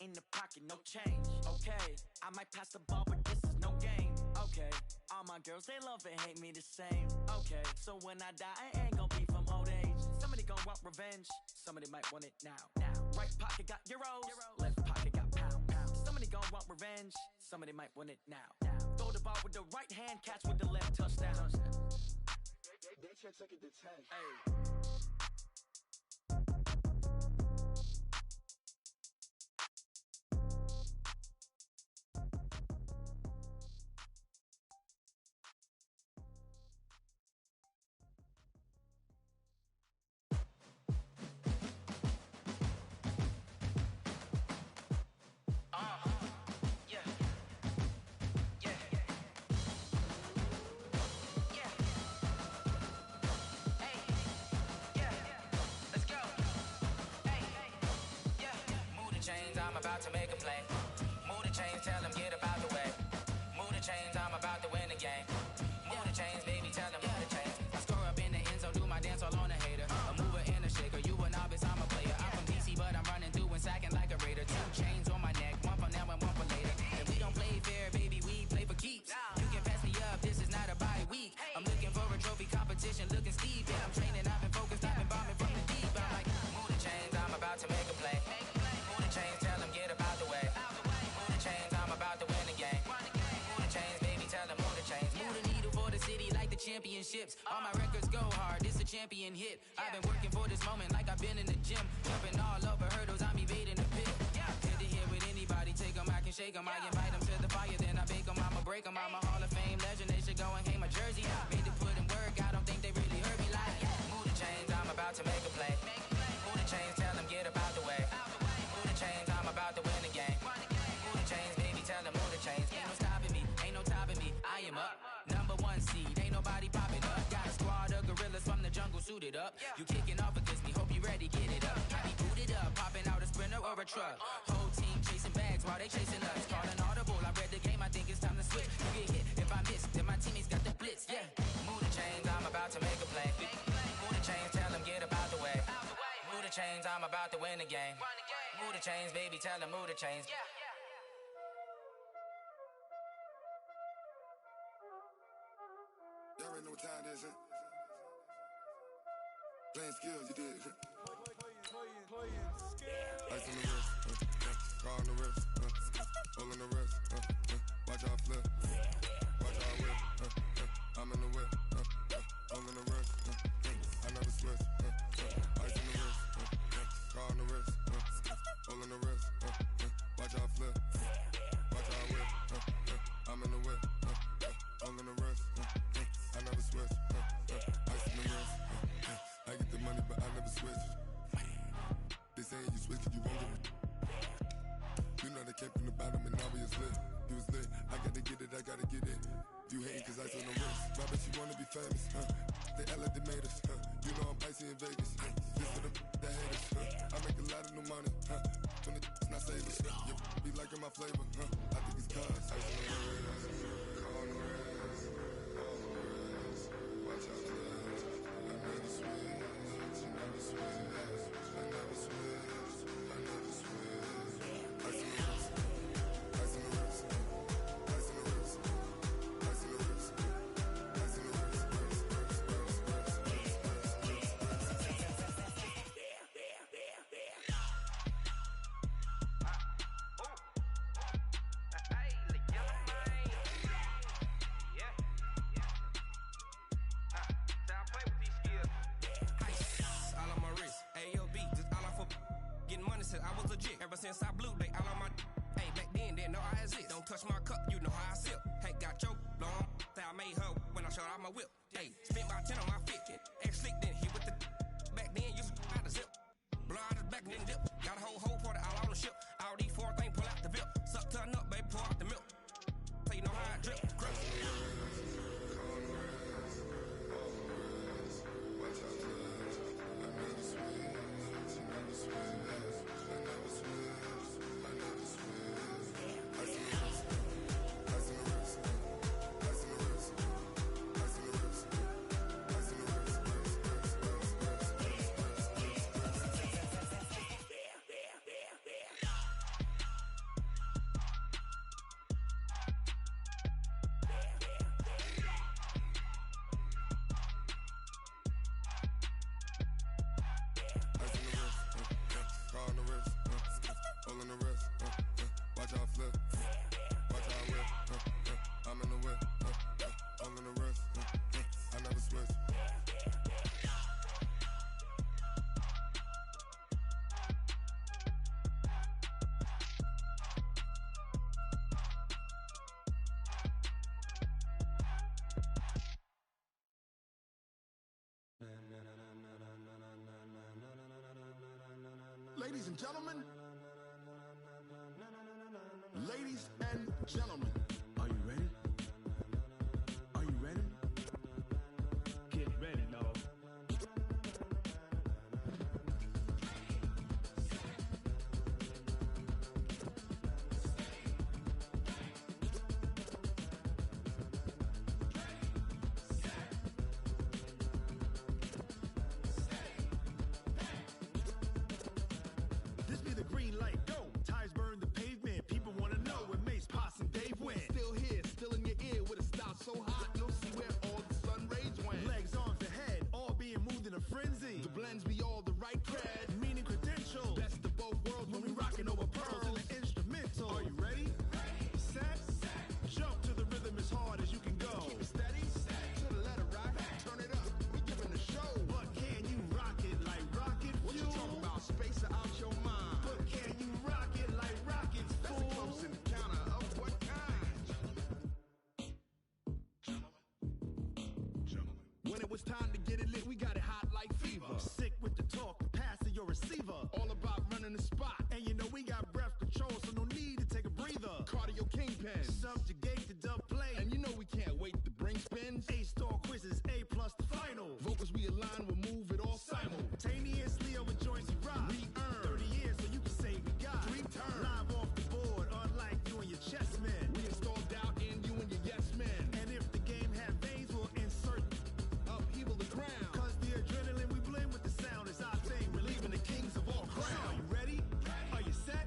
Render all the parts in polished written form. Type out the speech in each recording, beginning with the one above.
In the pocket, no change. Okay, I might pass the ball, but this is no game. Okay, all my girls, they love and hate me the same. Okay, so when I die, I ain't gon' be from old age. Somebody gon' want revenge, somebody might want it now. Right pocket got euros, left pocket got pound. Somebody gon' want revenge, somebody might want it now. Throw the ball with the right hand, catch with the left, touchdown. They check it to 10. Hey. I'm about to make a play. Move the chains, tell them get about the way. Move the chains, I'm about to win the game. Move the chains, baby, tell them move the chains. I score up in the end zone, do my dance all on a hater. A mover and a shaker, you a novice, I'm a player. I'm from DC, but I'm running through and sacking like a raider. 2 chains on my neck, one for now and one for later. And we don't play fair, baby, we play for keeps. You can pass me up, this is not a bye week. I'm looking for a trophy competition, looking steep. Yeah, I'm training, I've been focused, I've been bombing from the deep. I'm like, move the chains, I'm about to make a play. Move the chains, tell them get about the way. Move the chains, I'm about to win the game. Move the chains, baby, tell them move the chains. Move the needle for the city like the championships. All my records go hard, this a champion hit. I've been working for this moment like I've been in the gym. Jumping all over hurdles, I'm evading the pit. Head to head with anybody, take them, I can shake them. I invite them to the fire, then I bake them, I'ma break them. I'm a Hall of Fame legend, they should go and hang my jersey. Made to put in work, I don't think they really heard me like, move the chains, I'm about to make a play. Move the chains, tell them get about the way. Move the chains, I'm about to win the game. Move the chains, baby, tell them move the chains. Ain't no stopping me, ain't no topping me. I am up, #1 seed, ain't nobody popping up. Got a squad of gorillas from the jungle suited up. You kicking off against me, hope you ready, get it up. I be booted up, popping out a Sprinter or a truck. Whole team chasing bags while they chasing us. Calling audible, I read the game, I think it's time to switch. You get hit if I miss, then my teammates got the blitz, Move the chains, I'm about to make a play. Move the chains, tell them get about the way. Move the chains, I'm about to win the game. Move the chains, baby, tell them move the chains. Y'all already know what time it is, huh? Playing skills, you did. Playing skills. Ice on the wrist, car on the wrist, hole in the wrist, watch how I flip, watch how I whip, I'm in the whip, hole in the wrist, I never switch, ice on the wrist, car on the wrist, hole in the wrist, watch how I flip, watch how I whip, I'm in the whip, hole in the wrist, I never switch, ice on the wrist, I get the money but I never switch. They saying you switch, you won't get it. You know they came from the bottom and now we is lit. You was lit, I gotta get it, I gotta get it. You hating cause ice on the wrist. Why bet you wanna be famous, They act like they made us, You know I'm icy in Vegas, This for the that hate us, I make a lot of new money, When it's not savers, You be liking my flavor, I think it's cause ice on the wrist, car on the wrist, all the wrist. Watch out for this, I never switch, you never switch. I never switch, I never switch. Ice in the wrist, ice in the wrist, ice in the wrist, ice in the wrist, ice in the wrist, I was legit. Ever since I blew, they all on my. Hey, back then, didn't know I exist. Don't touch my cup, you know how I sip. Hey, got choked, long. That I made her when I showed out my whip. Hey, spent about 10 on my fit. Ex slick, then hit with the. Back then, used to out the zip. Blow out his back, then dip. Got a whole party all on the ship. All these 4 things, pull out the VIP. Suck, turn up, baby, pour out the milk. So you know how I drip. Crush. Watch out for this, I never switch, you never switch. I never switch, I never switch. Ice in the wrist, ice in the wrist, ice in the wrist, ice in the wrist, ice in the wrist, all in the wrist. Watch how I flip. Watch how I whip. I'm in the whip. All in the wrist. I never switch. Ladies and gentlemen, ladies and gentlemen, are you ready? Are you ready? Get ready, dog. This be the green light, go. Tires burn the pavement. People wanna know where Mace, Potts, and Dave went. Still here, still in your ear with a style so hot, you'll see where all the sun rays went. Legs, arms, ahead, all being moved in a frenzy. The blends be all the right cred, meaning credentials. Best of both worlds when we rockin' over pearls in the instrumental. Are you ready? Set, jump to the rhythm as hard as you can go. Keep it steady, to the letter right. Turn it up, we giving the show. But can you rock it like rocket fuel? What you talking about? Space out your mind. But can you rock it like rockets, fool? That's a close encounter of what kind? When it was time to get it lit, we got it hot like fever. Sick with the talk, pass to your receiver. All about running the spot. And you know we got breath control, so no need to take a breather. Cardio kingpin, subjugate the dub play. And you know we can't wait to bring spins. A-star quizzes, A+ the final. Vocals we align, we'll move it all simultaneously over joints we rock. We earn 30 years, so you can say we got 3 turns. Live off the board, unlike you and your chess men. We install doubt in you and your yes men. And if the game had veins, we'll insert upheaval the ground. Cause the adrenaline we blend with the sound is our thing. We're leaving the kings of all crowns. Are you ready? Are you set?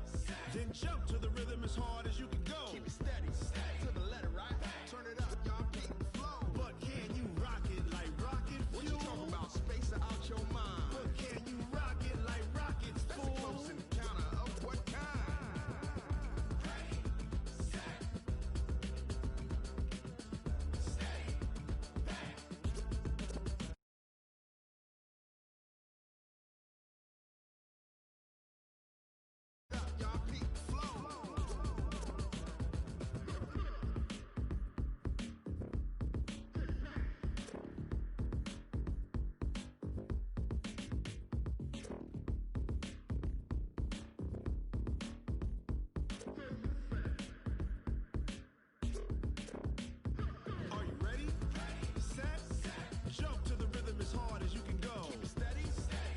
Then jump to the rhythm as hard as you can go. Keep it steady, to the letter right. Turn it up, y'all keep the flow. But can you rock it like rocket fuel? What you talking about? Space out your mind. But can you rock it like rockets, fool? That's a close encounter of what kind? Y'all keep the flow. Are you ready? Set, jump to the rhythm as hard as you can go. Keep it steady,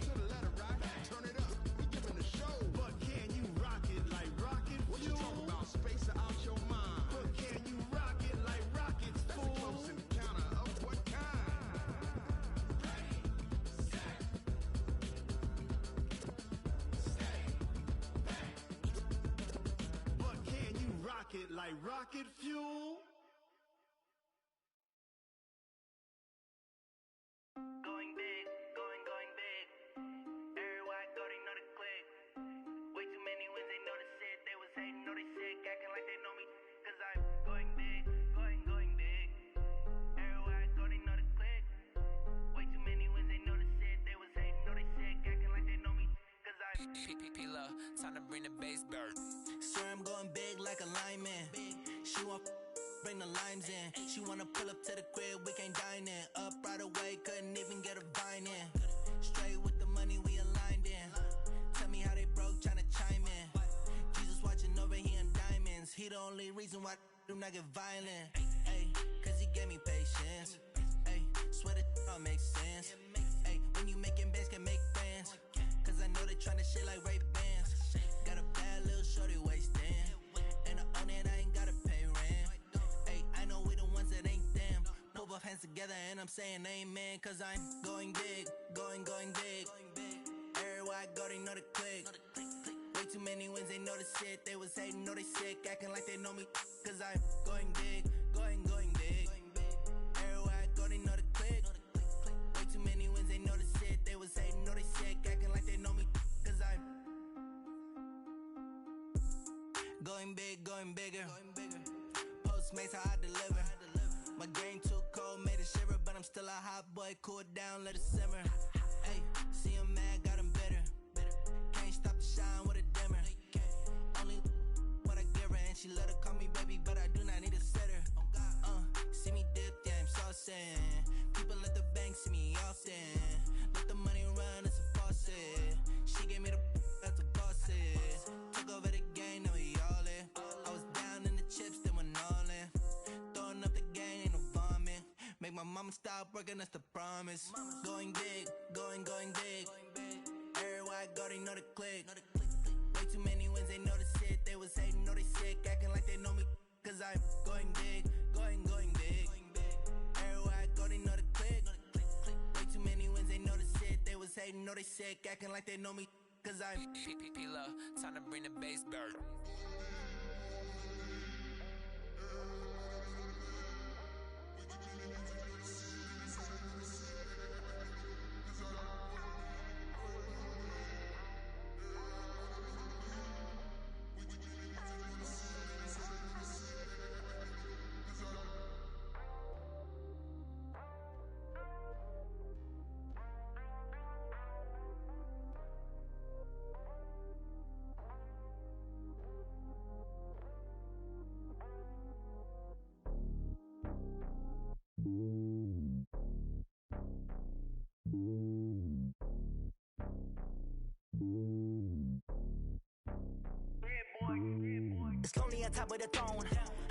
to the letter right. Turn it up, we giving the show. But can you rock it like rocket fuel? What you talking about? Space out your mind. But can you rock it like rockets, fool? That's a close encounter of what kind? But can you rock it like rocket fuel? Going big, going big. Everywhere I go, they know the click. Way too many wins, they know the shit. They was hating, know they sick, acting like they know me. Cause I'm going big, going big. Everywhere I go, they know the click. Way too many wins, they know the shit. They was hating, know they sick, acting like they know me. Cause I'm P-P-P-Love, time to bring the bass bird. swear I'm going big like a lineman. She want bring the limes in. She wanna pull up to the crib, we can't dine in. Up right away, couldn't even get a vine in. Straight with the money we aligned in. Tell me how they broke, tryna chime in. Jesus watching over, he in diamonds. He the only reason why do not get violent. Ay, cause he gave me patience. Ay, swear that all makes sense. Ay, when you making bands, can make friends. Cause I know they tryna shit like Ray-Bans. Got a bad little shorty wasting. And I own it, I ain't gotta pay rent. Ay, I know we the ones that ain't them. Put both hands together and I'm saying amen. Cause I'm going big, going big. Everywhere I go, they know the click. Way too many wins, they know the shit. They was hating, know they sick, acting like they know me. Cause I'm going big, going big. Everywhere I go, they know the click. Way too many wins, they know the shit. They was hating, know they sick, acting like they know me. Cause I'm Going big, going bigger. Postmates how I deliver. My game too cold, made it shiver, but I'm still a hot boy. Cool it down, let it simmer. Hey, see him mad, got him bitter. Can't stop the shine with a dimmer. Only what I give her, and she let her call me baby, but I do not need a sitter. See me dip, yeah, I'm saucing. People at the bank see me often. Let the money run, it's a faucet. She gave me the that's the boss is. Took over the game, now we all in. I was down in the chips, then went all in. Throwing up the game, ain't no vomit. Make my mama stop working, that's the promise. Going big, going big. Everywhere I go, they know the click. Way too many wins, they know the shit. They was hating, know they sick, acting like they know me. Cause I'm going big, going big. Everywhere I go, they know the click. Way too many wins, they know the shit. They was hating, know they sick, acting like they know me. Cause I'm P-Love, time to bring the bass back. It's lonely on top of the throne.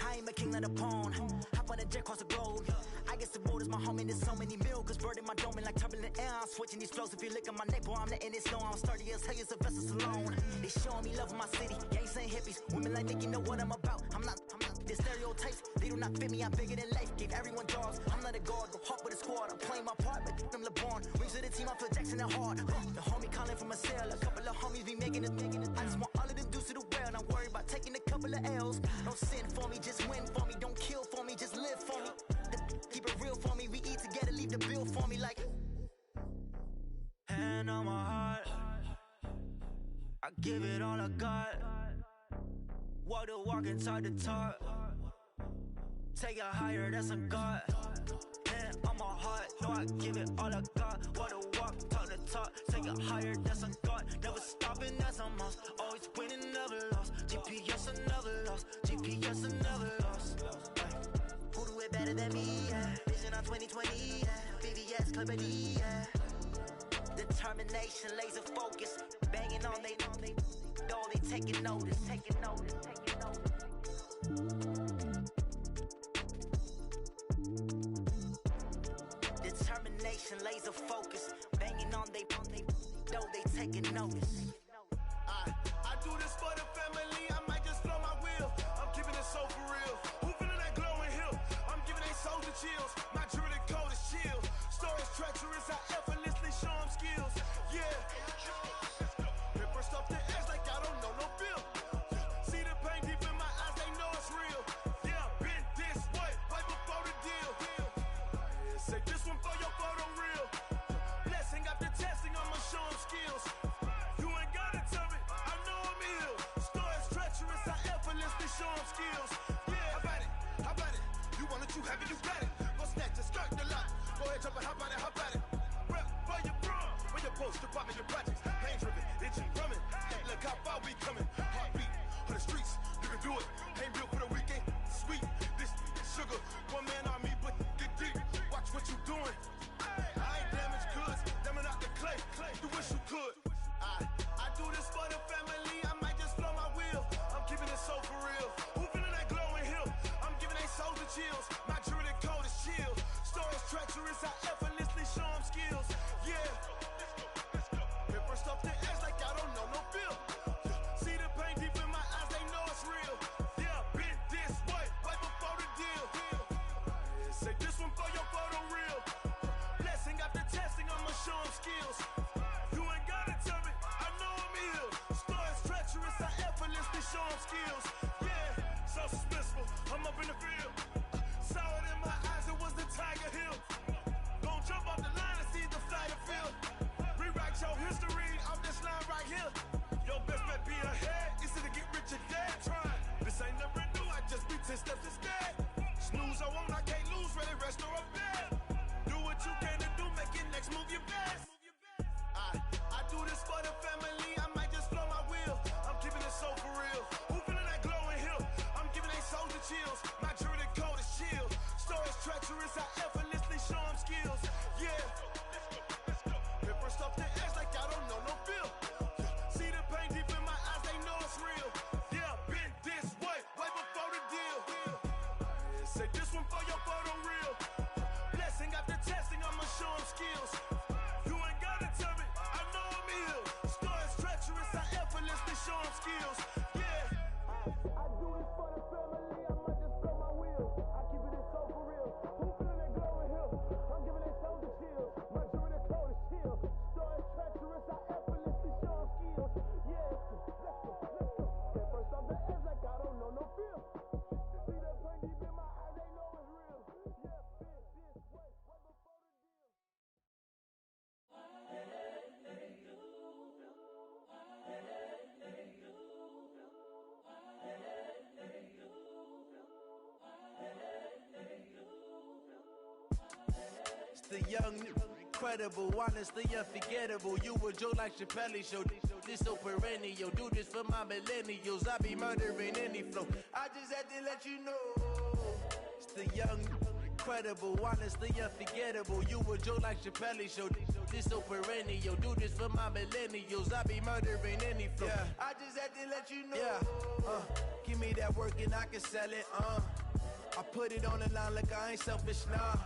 I ain't a king of the pawn. Hop on a jet across the globe. I guess the road is my home and there's so many milkers burning my dome like turbulent air. I'm switching these flows. If you look at my neck, boy, I'm letting it slow. I'm sturdy as hell, it's a vessel alone. They showing me love in my city. Gangs and hippies. Women like Nick, you know what I'm about. I'm not the stereotypes. They do not fit me. I'm bigger than life. Gave everyone jobs. I'm not a guard. Go hard with a squad. I'm playing my part, but I'm LeBron. Wings of the team, I feel Jackson and hard. The homie calling from a cell. A couple of homies be making it. I just want all of them dudes to the well. Don't worry about taking a couple of L's. Don't sin for me, just win for me. Don't kill for me, just live for me. Keep it real for me. We eat together, leave the bill for me like. Hand on my heart, I give it all I got. Walk the walk and talk the talk. Take it higher, that's a God. Hand on my heart, no, I give it all I got. Walk the walk, talk the talk. Take it higher, that's a God. Never stopping, that's a must. Always winning, never lost. GPS, I never lost. GPS, I never lost. Who do it better than me? Yeah. Vision on 2020. Yeah. VVS, Clippity. Yeah. Determination, laser focus. Banging on they door, they taking notice. Determination, laser focus. Banging on they door, they taking notice. I do this for the family, I might just blow my wheel. I'm keeping it so for real. Who feeling that glowing hill? I'm giving they souls the chills. My jewelry code is chill. Stories treacherous, I effortlessly show them skills. Yeah. Paper stuff the edge like I don't know no bill. See the pain deep in my eyes, they know it's real. Yeah, been this way, right before the deal. Say this one for your photo reel. Blessing after testing, I'ma show them skills. You ain't gotta tell me, I know I'm ill. Stories treacherous, I effortlessly show them skills. Yeah, how about it? You want it, you have it, you got it. Go snatch it, skirt the lot. Go ahead, jump it, how about it? Rep for your bro, for your post, your your projects. Pain driven, itching, drumming. Look how far we coming. Heartbeat on the streets, you can do it. Ain't built for the weekend, sweet. This sugar, one man army, but get deep. Watch what you doing. I ain't damaged goods, them are not the clay. You wish you could. I do this for the family, I might just blow my wheel. I'm keeping it so for real. Who feeling that glowing hill? I'm giving they souls the chills. My jewelry code is chill. Stories treacherous, I effortlessly show them skills. Yeah. Paper stuff the edge like I don't know no bill. See the pain deep in my skills. You ain't gotta tell me, I know I'm ill. Stories treacherous, I effortlessly show them skills. Yeah. I do this for the family, I might just throw my wheels. I keep it so for real. Who feeling that glow in here? I'm giving it soldier chills. My jewelry the coldest chill. Stories treacherous, I effortlessly show them skills. Yeah, let's go. Get first off the edge like I don't know no fear. See that pain deep in my eyes, they know it's real. Yeah, fit this way, way before the deal. It's the young, incredible, honestly unforgettable. You a Joe like Chappelle show. This so perennial. Do this for my millennials. I be murdering any flow. I just had to let you know. It's the young, incredible, honestly unforgettable. You a Joe like Chappelle show. This so perennial. Do this for my millennials. I be murdering any flow. Yeah. I just had to let you know. Yeah. Give me that work and I can sell it. I put it on the line like I ain't selfish, nah.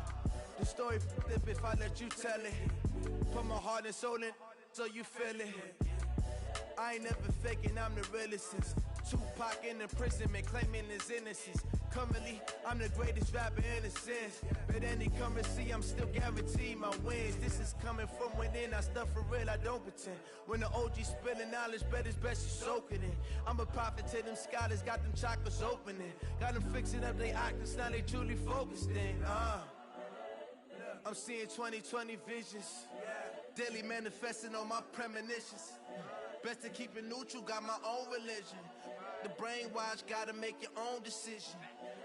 The story flip if I let you tell it. Put my heart and soul in so you feel it. I ain't never faking, I'm the realest since Tupac in imprisonment, claiming his innocence. Currently, I'm the greatest rapper in a sense. But any currency, I'm still guaranteed my wins. This is coming from within, I stuff for real, I don't pretend. When the OG spilling knowledge, bet it's best you soak it in. I'm a prophet to them scholars, got them chakras opening. Got them fixing up they octaves, now they truly focused in. I'm seeing 2020 visions. Daily manifesting on my premonitions. Best to keep it neutral, got my own religion. The brainwash, gotta make your own decision.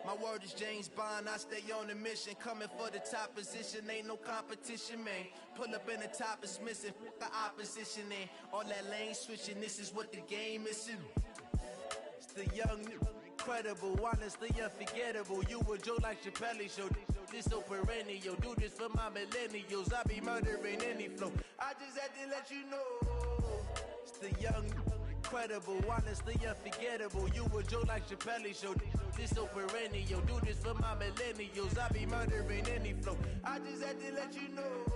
My word is James Bond, I stay on a mission. Coming for the top position, ain't no competition, man. Pull up in the top is missing, the opposition in. All that lane switching, this is what the game is. It's the young, incredible, honestly unforgettable. You a Joe like Chappelle show. This so perennial. Do this for my millennials. I be murdering any flow. I just had to let you know. It's the young, incredible, honestly unforgettable. You a Joe like Chappelle show. This so perennial. Do this for my millennials. I be murdering any flow. I just had to let you know.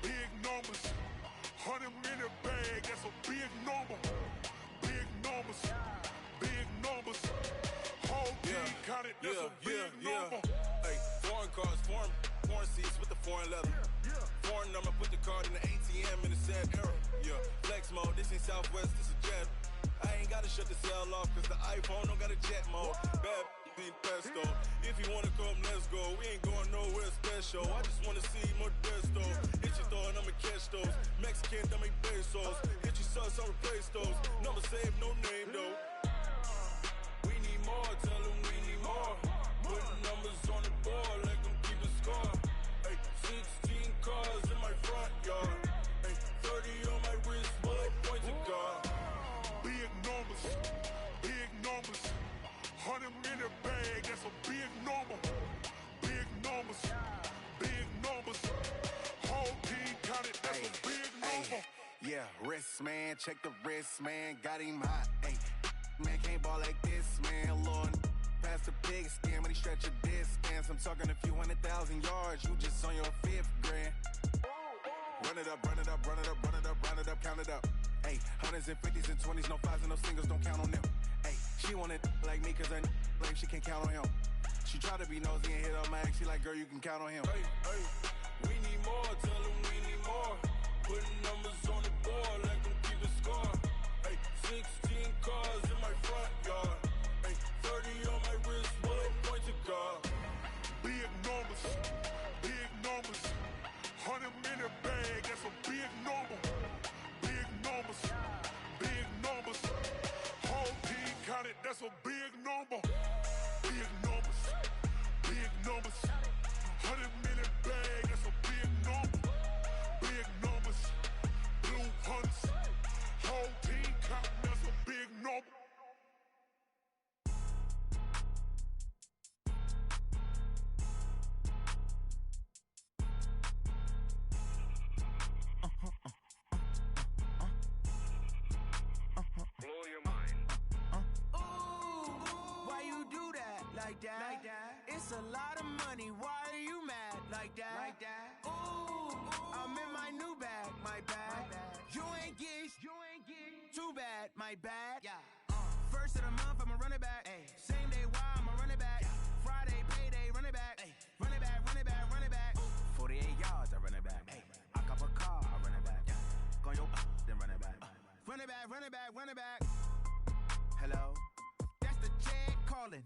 Big numbers, 100 in a bag, that's a big number. Big numbers, whole team counted, that's a big number. Hey, foreign cars, foreign seats with the foreign leather. Foreign number, put the card in the ATM in the sad era. Yeah, flex mode, this ain't Southwest, this is jet. I ain't gotta shut the cell off, cause the iPhone don't got a jet mode. Bad being pesto. If you wanna come, let's go. We ain't going nowhere special. I just wanna see more desto. Hit your thought, I'ma catch those. Mexican, I make pesos. Hit your sus, I'll replace those. Number save, no name though. We need more, tell them we need more. Putting numbers on the board like I'm keeping score. Hey, 16 cars in my front yard. Hey, 30 on my wrist, bullet point to God. Big numbers, 100 in a bag, that's a big number. Big numbers, whole team counted, that's a big number. Yeah, wrist man, check the wrist man, got him hot. Ay, man can't ball like this, man. Lord, past the pig skin when he stretch a distance. I'm talking a few 100,000 yards, you just on your 5th grand. Run it up, count it up. Ay, hundreds and 50s and 20s, no 5s and no singles, don't count on them. Ay, she want it like me, cause her lame, she can't count on him. She try to be nosy and hit up my ex, she like, girl, you can count on him. Hey, we need more, tell them we need more. Putting numbers on the board like I'm keeping score. Hey, 16 cars in my front yard. Hey, 30 on my wrist, bullet point to God. Big numbers, 100 in a bag, that's a big number. Big numbers, that. It's a lot of money, why are you mad like that? Ooh, I'm in my new bag, my bad. You ain't get too bad, my bad. First of the month, I'ma run it back. Same day, why I'ma run it back. Friday, payday, run it back. Run it back, run it back, run it back. 48 yards, I run it back. I cop a car, I run it back. Go your then run it back. Run it back, run it back, run it back. Hello? That's the jag calling.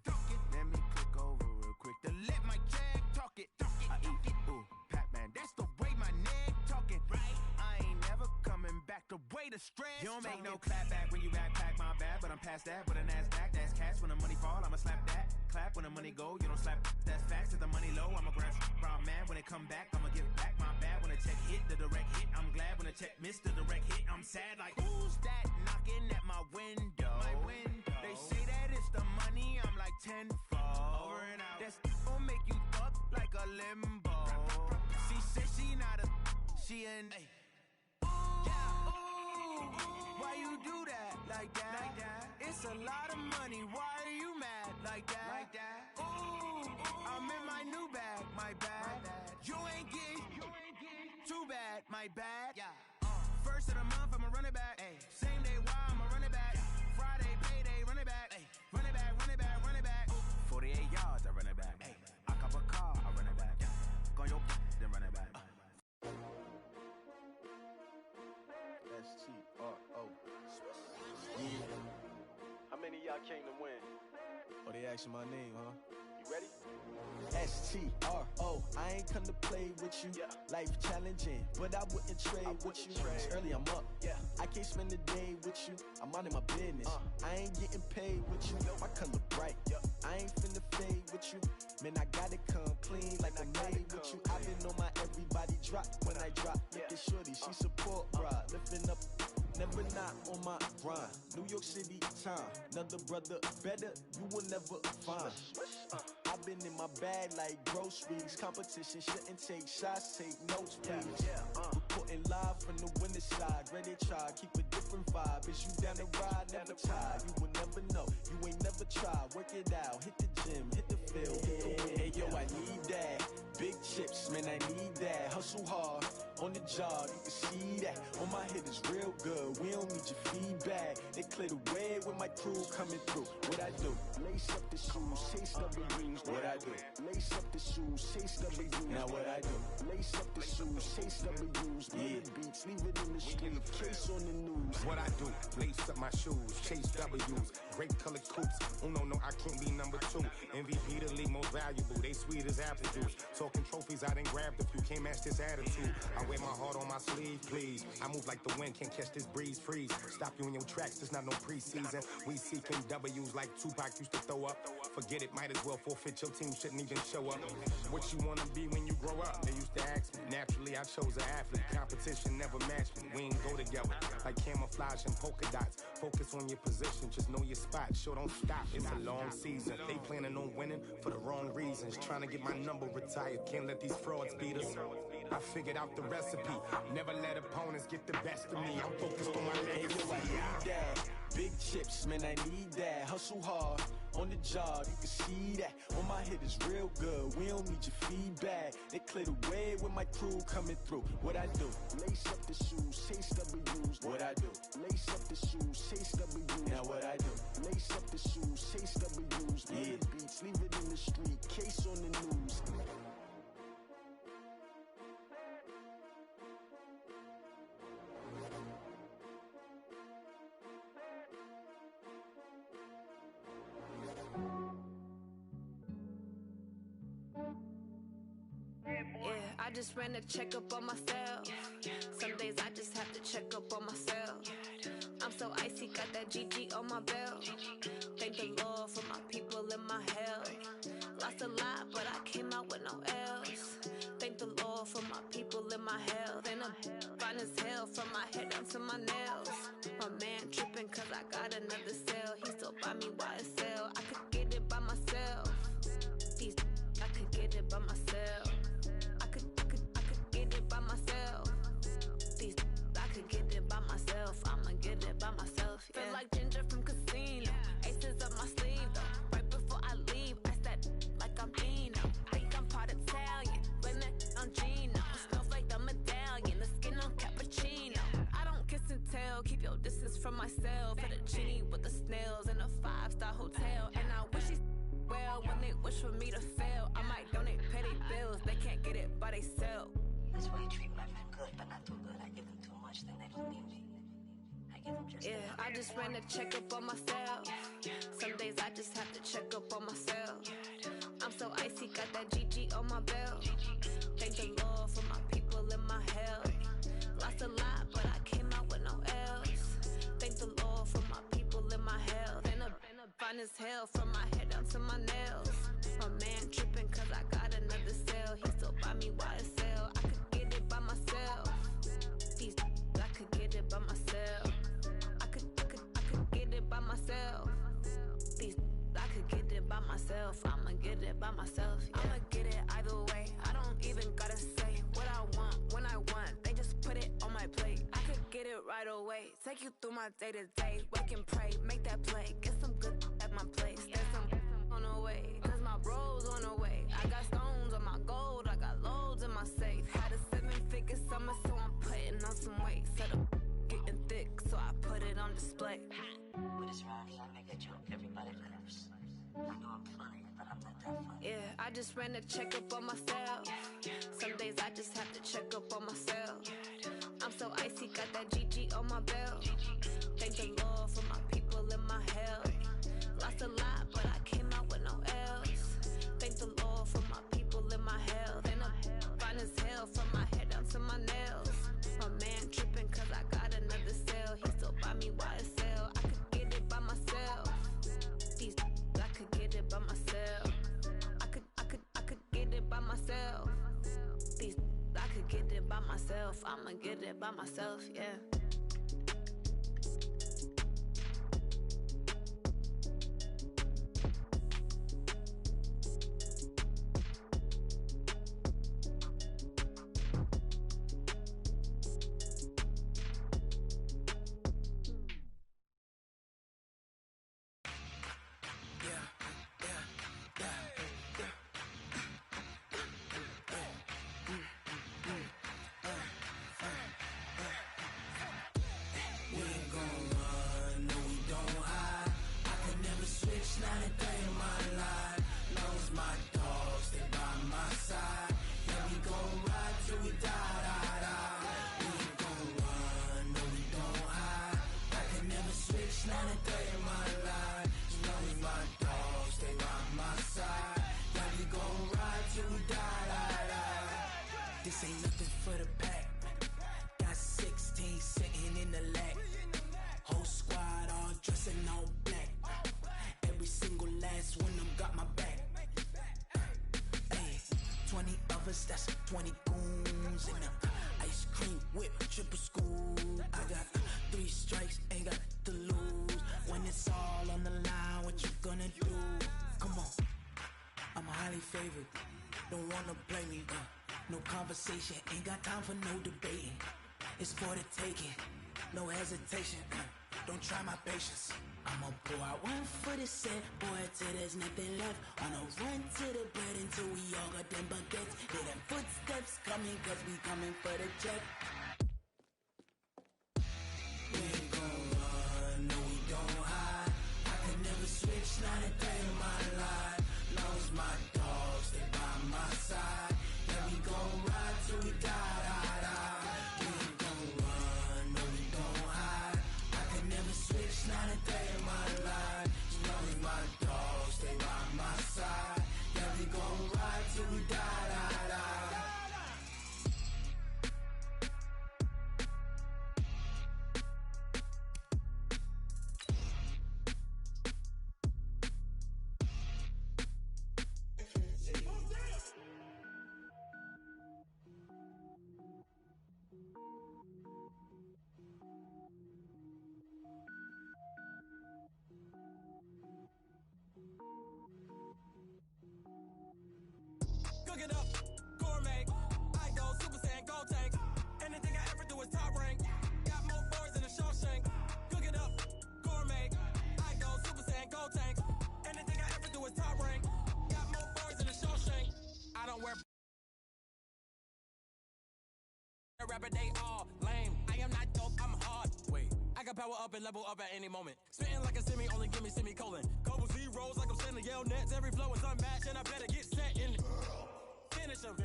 Let me click over real quick to let my jag talk it. I eat it. Ooh, Pac-Man, that's the way my neck talking. Right? I ain't never coming back the way the stress. You don't make no clap back when you backpack, my bad, but I'm past that. With a NASDAQ, that's cash. When the money fall, I'ma slap that. Clap when the money go, you don't slap. That's facts. If the money low, I'ma grab brown man. When it come back, I'ma give back my bad. When the check hit, the direct hit. I'm glad when the check missed the direct hit. I'm sad like, who's that knocking at my window? My window. They say that it's the money, I'm like tenfold. Over and out. That's gon' make you up like a limbo. She said she not a, she an. Ooh, why you do that like that? It's a lot of money, why are you mad like that? Ooh, I'm in my new bag, my bad. You ain't get too bad, my bad. First of the month, I'ma run it back. Same day, why I'ma run it back. Friday, payday, run it back. Run it back, run it back, run it back. 48 yards, I run it back. I cop a car, I run it back. Go your then run it back. S-T-R-O. Yeah. How many of y'all came to win? Oh, they asking my name, huh? You ready? S-T-R-O. I ain't come to play with you. Life challenging, but I wouldn't trade with you. It's early, I'm up. I can't spend the day with you. I'm minding my business. I ain't getting paid with you. My color bright. I ain't finna fade with you. Man, I gotta come clean like I'm made with you. I've been on my everybody drop when I drop. Look at shorty, she support, bruh. Lifting up. Never not on my grind. New York City time. Another brother better, you will never find. I've been in my bag like groceries. Competition shouldn't take shots, take notes, please. Reporting live from the winning side. Ready to try, keep a different vibe. Is you down the ride, never tired. You will never know, you ain't never tried. Work it out, hit the gym, hit the field, hit the wind. Hey yo, I need that. Big chips, man, I need that. Hustle hard, on the job, you can see that. On my head is real good, we don't need your feedback. They clear the way with my crew coming through. What I do? Lace up the shoes, chase W's. What I do? Lace up the shoes, chase W's. Now what I do? Lace up the shoes, chase W's. Yeah. Beats, leave it in the street, case on the news. What I do? Lace up my shoes, chase W's. Great color coops. Oh no, I can't be number 2. MVP the league most valuable. They sweet as apple juice. Talking trophies, I done grabbed a few. Can't match this attitude. I wear my heart on my sleeve, please. I move like the wind, can't catch this breeze, freeze. Stop you in your tracks, there's not no preseason. We seeking W's like Tupac used to throw up. Forget it, might as well forfeit. Your team shouldn't even show up. What you wanna be when you grow up? They used to ask me. Naturally, I chose an athlete. Competition never matched me. We ain't go together like camouflage and polka dots. Focus on your position, just know your spot. Sure, don't stop. It's a long season. They planning on winning for the wrong reasons. Trying to get my number retired. Can't let these frauds beat us. I figured out the recipe. Never let opponents get the best of me. I'm focused on my legacy. I need that. Big chips, man, I need that. Hustle hard, on the job, you can see that. On my head is real good, we don't need your feedback. They clear the way with my crew coming through. What I do? Lace up the shoes, chase W's. What I do? Lace up the shoes, chase W's. Now what I do? Lace up the shoes, chase W's. Yeah. Beats, leave it in the street, case on the news. I just ran a checkup on myself. Some days I just have to check up on myself. I'm so icy, got that GG on my belt. Thank the Lord for my people and my health. Lost a lot, but I came out with no else. Thank the Lord for my people and my health. And I'm fine as hell from my head down to my nails. My man tripping cause I got another cell. He still buy me YSL. I could get it by myself. These I could get it by myself. I could get it by myself. These I could get it by myself. I'ma get it by myself. Yeah. Feel like Ginger from Casino. Aces up my sleeve though. Right before I leave, I said myself. For the genie with the snails in a 5-star hotel. And I wish she well when they wish for me to fail. I might donate petty bills, they can't get it by themselves. That's why you treat women good, but not too good. I give them too much, then they don't need me. I give them just enough. I just ran a checkup on myself. Some days I just have to check up on myself. I'm so icy, got that GG on my belt. Thank the Lord for my people in my health. Lost a lot, but I came out with no else. Thank the Lord for my people in my health. And a fine as hell from my head down to my nails. My man tripping cause I got another cell. He still buy me YSL. I could get it by myself. These I could get it by myself. I could get it by myself. These I could get it by myself. I'ma get it by myself. Yeah. I'ma get it either way. I don't even gotta say what I want when I want. They just put it on my plate. I could get it right away. Take you through my day to day. Wake and pray, make that play. Get some good at my place. There's some on the way. Cause my bros on the way. I got stones on my gold. I got loads in my safe. Had a 7-figure summer, so I'm putting on some weight. Set up getting thick, so I put it on display. With this round here, I make a joke. Everybody laughs. I know I'm funny, but I'm not that funny. Yeah, I just ran a checkup on myself. Some days I just have to check up on myself. I'm so icy, got that GG on my belt. Thank the Lord for my people in my health. Lost a lot, but I came out with no else. Thank the Lord for my people in my health. And I'm fine as hell from my head down to my nails. My man tripping cause I got another cell. He still buy me YSL. I could get it by myself. These I could get it by myself. I could get it by myself. These I could get it by myself. I'ma get it by myself, yeah. This ain't nothing for the pack. Got 16 sitting in the lap. Whole squad all dressing all black. Every single last one of them got my back. Hey, 20 of us, that's 20 goons in the ice cream whip, triple school. I got 3 strikes, ain't got to lose. When it's all on the line, what you gonna do? Come on, I'm highly favored. Don't wanna play me, no conversation, ain't got time for no debating. It's for the taking, no hesitation. Don't try my patience. I'ma pour out one for the set, boy, till there's nothing left. On a run to the bed until we all got them baguettes. Hear them footsteps coming, cause we coming for the check. We ain't gon' run, no we don't hide. I can never switch, not a day in my life. Long as my dogs, they by my side. Yeah, we gon' ride till we die, die, die. We ain't gon' run, no we don't hide. I can never switch, not a day in my life. As long as my dogs, stay by my side. Yeah, we gon' ride till we die, die, die. Cook it up, gourmet. I go Super Saiyan, gold tank. Anything I ever do is top rank. Got more boys than a Shawshank. Cook it up, gourmet. I go Super Saiyan, gold tank. Anything I ever do is top rank. Got more boys than a Shawshank. I don't wear rapper, they all lame. I am not dope, I'm hard. Wait, I got can power up and level up at any moment. Spitting like a semi, only give me semicolon. Couple zeros like I'm sending yell nets. Every flow is unmatched, and I better get set in. Finish them.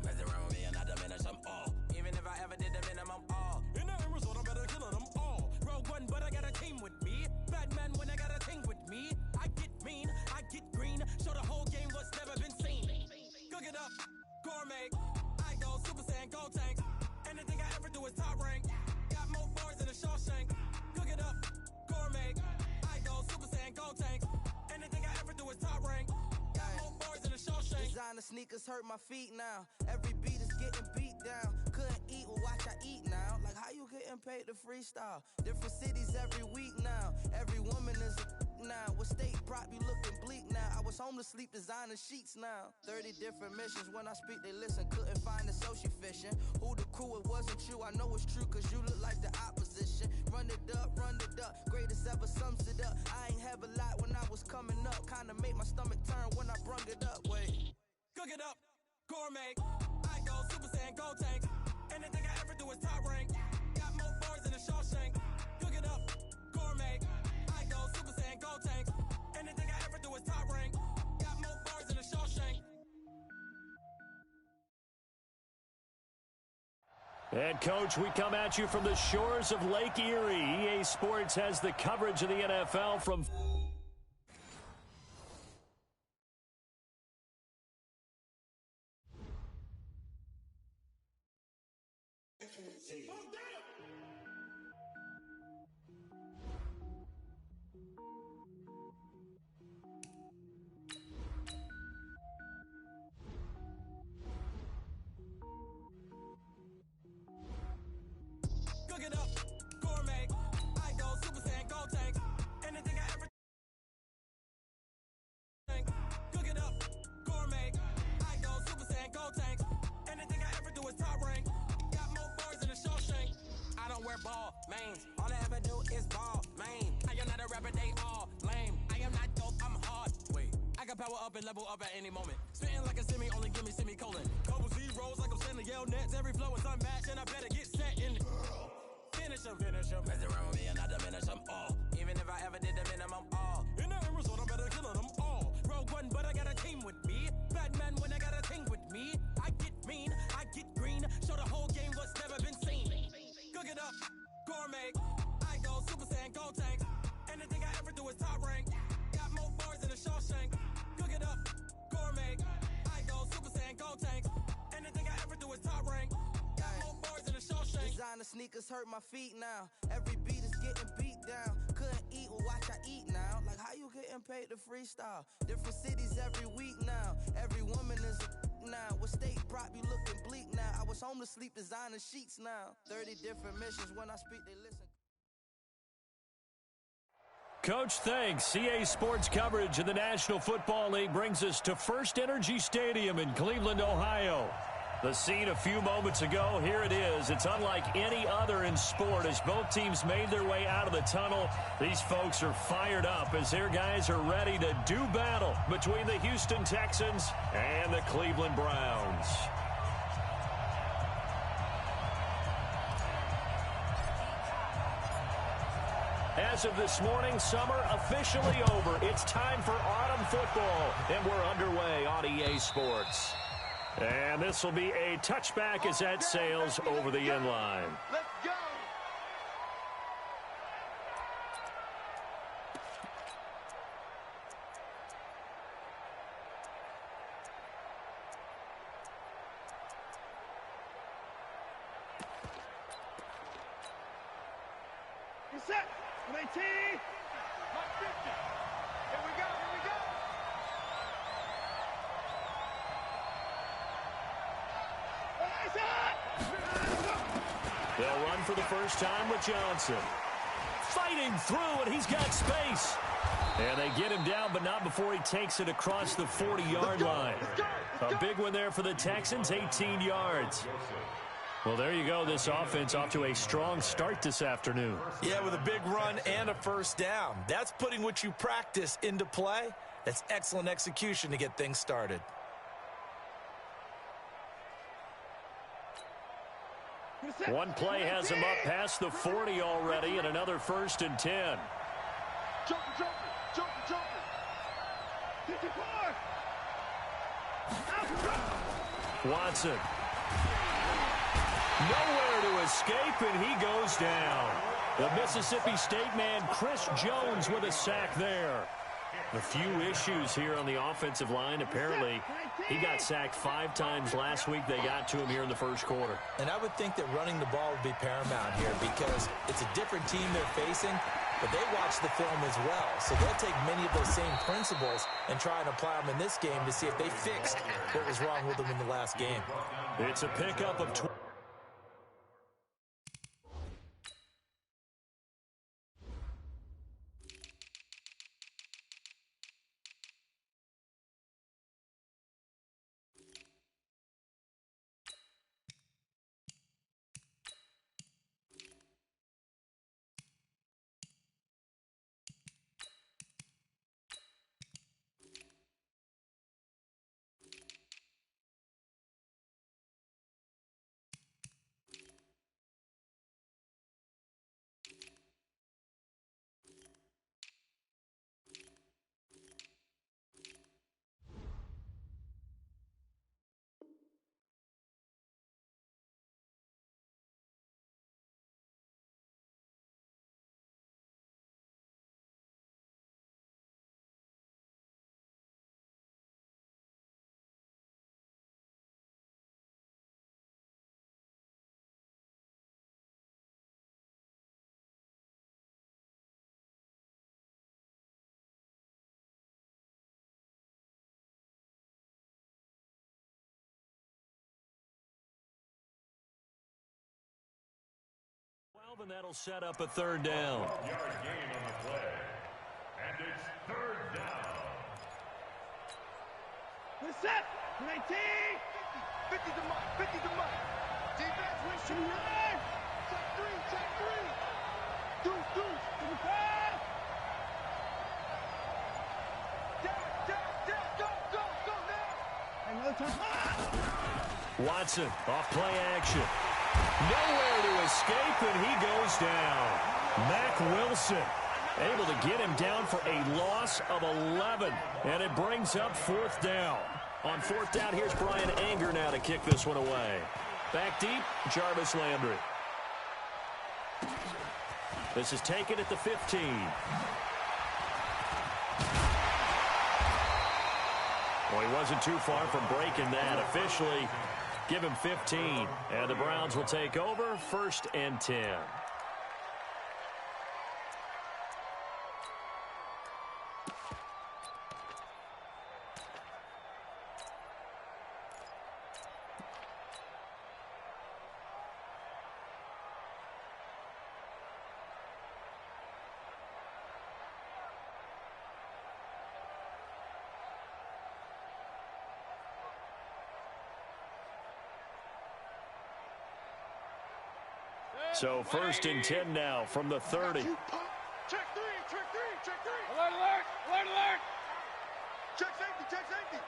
Mess around with me and I diminish them all. Even if I ever did the minimum all. In the end result, I'm better killing them all. Rogue one, but I got a team with me. Batman when I got a team with me. I get mean, I get green. Show the whole game what's never been seen. Cook it up, gourmet. I go Super Saiyan, Gold Tank. Anything I ever do is top rank. Got more bars than a Shawshank. Cook it up, gourmet. I go Super Saiyan, Gold Tank. Anything I ever do is top rank. Got more bars than a Shawshank. Designer sneakers hurt my feet now. Every beat is getting beat down. Couldn't eat, well watch I eat now. Like how you getting paid to freestyle? Different cities every week now. Every woman is a now. What state prop you looking bleak now? I was home to sleep designer sheets now. 30 different missions. When I speak they listen. Couldn't find the social fishing. Who the crew, it wasn't you. I know it's true cause you look like the opposition. Run it up. Greatest ever sums it up. I ain't have a lot when I was coming up. Kinda made my stomach turn when I brung it up. Wait. Cook it up, gourmet. I go Super Saiyan, Gold Tank. Anything I ever do is top rank. Got more bars than a Shawshank. Cook it up, gourmet. I go Super Saiyan, Gold Tank. Anything I ever do is top rank. Got more bars than a Shawshank. And, Coach, we come at you from the shores of Lake Erie. EA Sports has the coverage of the NFL from... Cook it up, gourmet. I go Super Saiyan, Gold Tank. Anything I ever think. Cook it up, gourmet. I go Super Saiyan, Gold Tank. Anything I ever do is top rank. Got more bars than a Shawshank. I don't wear ball mains. All I ever do is ball main. I am not a rapper, they all lame. I am not dope, I'm hard. Wait, I can power up and level up at any moment. Spitting like a semi, only give me semicolon. Couple zeros like I'm sending yell nets. Every flow is unmatched, and I better get set in. Finish them. Mess around with me and I diminish them all. Even if I ever did the minimum all. In the end result, I'm better killing them all. Rogue one, but I got a team with me. Batman when I got a team with me. I get mean, I get green. Show the whole game what's never been seen. Cook it up, gourmet. I go Super Saiyan, Gold Tank. Anything I ever do is top rank. Got more bars than a Shawshank. Cook it up, gourmet. I go Super Saiyan, Gold Tank. Anything I ever do is top rank. Designer sneakers hurt my feet now. Every beat is getting beat down. Couldn't eat, well watch I eat now. Like how you getting paid to freestyle? Different cities every week now. Every woman is a now. What state prop you looking bleak now? I was home to sleep designer sheets now. 30 different missions. When I speak they listen. Coach, thanks. CA Sports coverage of the National Football League brings us to First Energy Stadium in Cleveland, Ohio. The scene a few moments ago, here it is. It's unlike any other in sport as both teams made their way out of the tunnel. These folks are fired up as their guys are ready to do battle between the Houston Texans and the Cleveland Browns. As of this morning, summer officially over. It's time for autumn football, and we're underway on EA Sports. And this will be a touchback as that sails over the end line. Let's go. You're set. 19. 50. Here we go. They'll run for the first time with Johnson. Fighting through, and he's got space. And they get him down, but not before he takes it across the 40-yard line. A big one there for the Texans, 18 yards. Well, there you go. This offense off to a strong start this afternoon. Yeah, with a big run and a first down. That's putting what you practice into play. That's excellent execution to get things started. One play has him up past the 40 already, and another 1st and 10. Joker. 54. Watson. Nowhere to escape, and he goes down. The Mississippi State man, Chris Jones, with a sack there. A few issues here on the offensive line. Apparently, he got sacked 5 times last week. They got to him here in the first quarter. And I would think that running the ball would be paramount here because it's a different team they're facing, but they watch the film as well. So they'll take many of those same principles and try and apply them in this game to see if they fixed what was wrong with them in the last game. It's a pickup of 20. And that'll set up a 3rd down. Yard gain on the play. And it's 3rd down. We're set. 19. 50 to mark. 50 to mark. Defense, we should run. Check 3. Deuce. To the pass. Down. Go now. Another time. Watson off play action. Nowhere to escape, and he goes down. Mack Wilson able to get him down for a loss of 11, and it brings up 4th down. On 4th down, here's Brian Anger now to kick this one away. Back deep, Jarvis Landry. This is taken at the 15. Well, he wasn't too far from breaking that. Officially, give him 15, and the Browns will take over 1st and 10. So 1st and 10 now from the 30. Check 3. Alert. Check safety.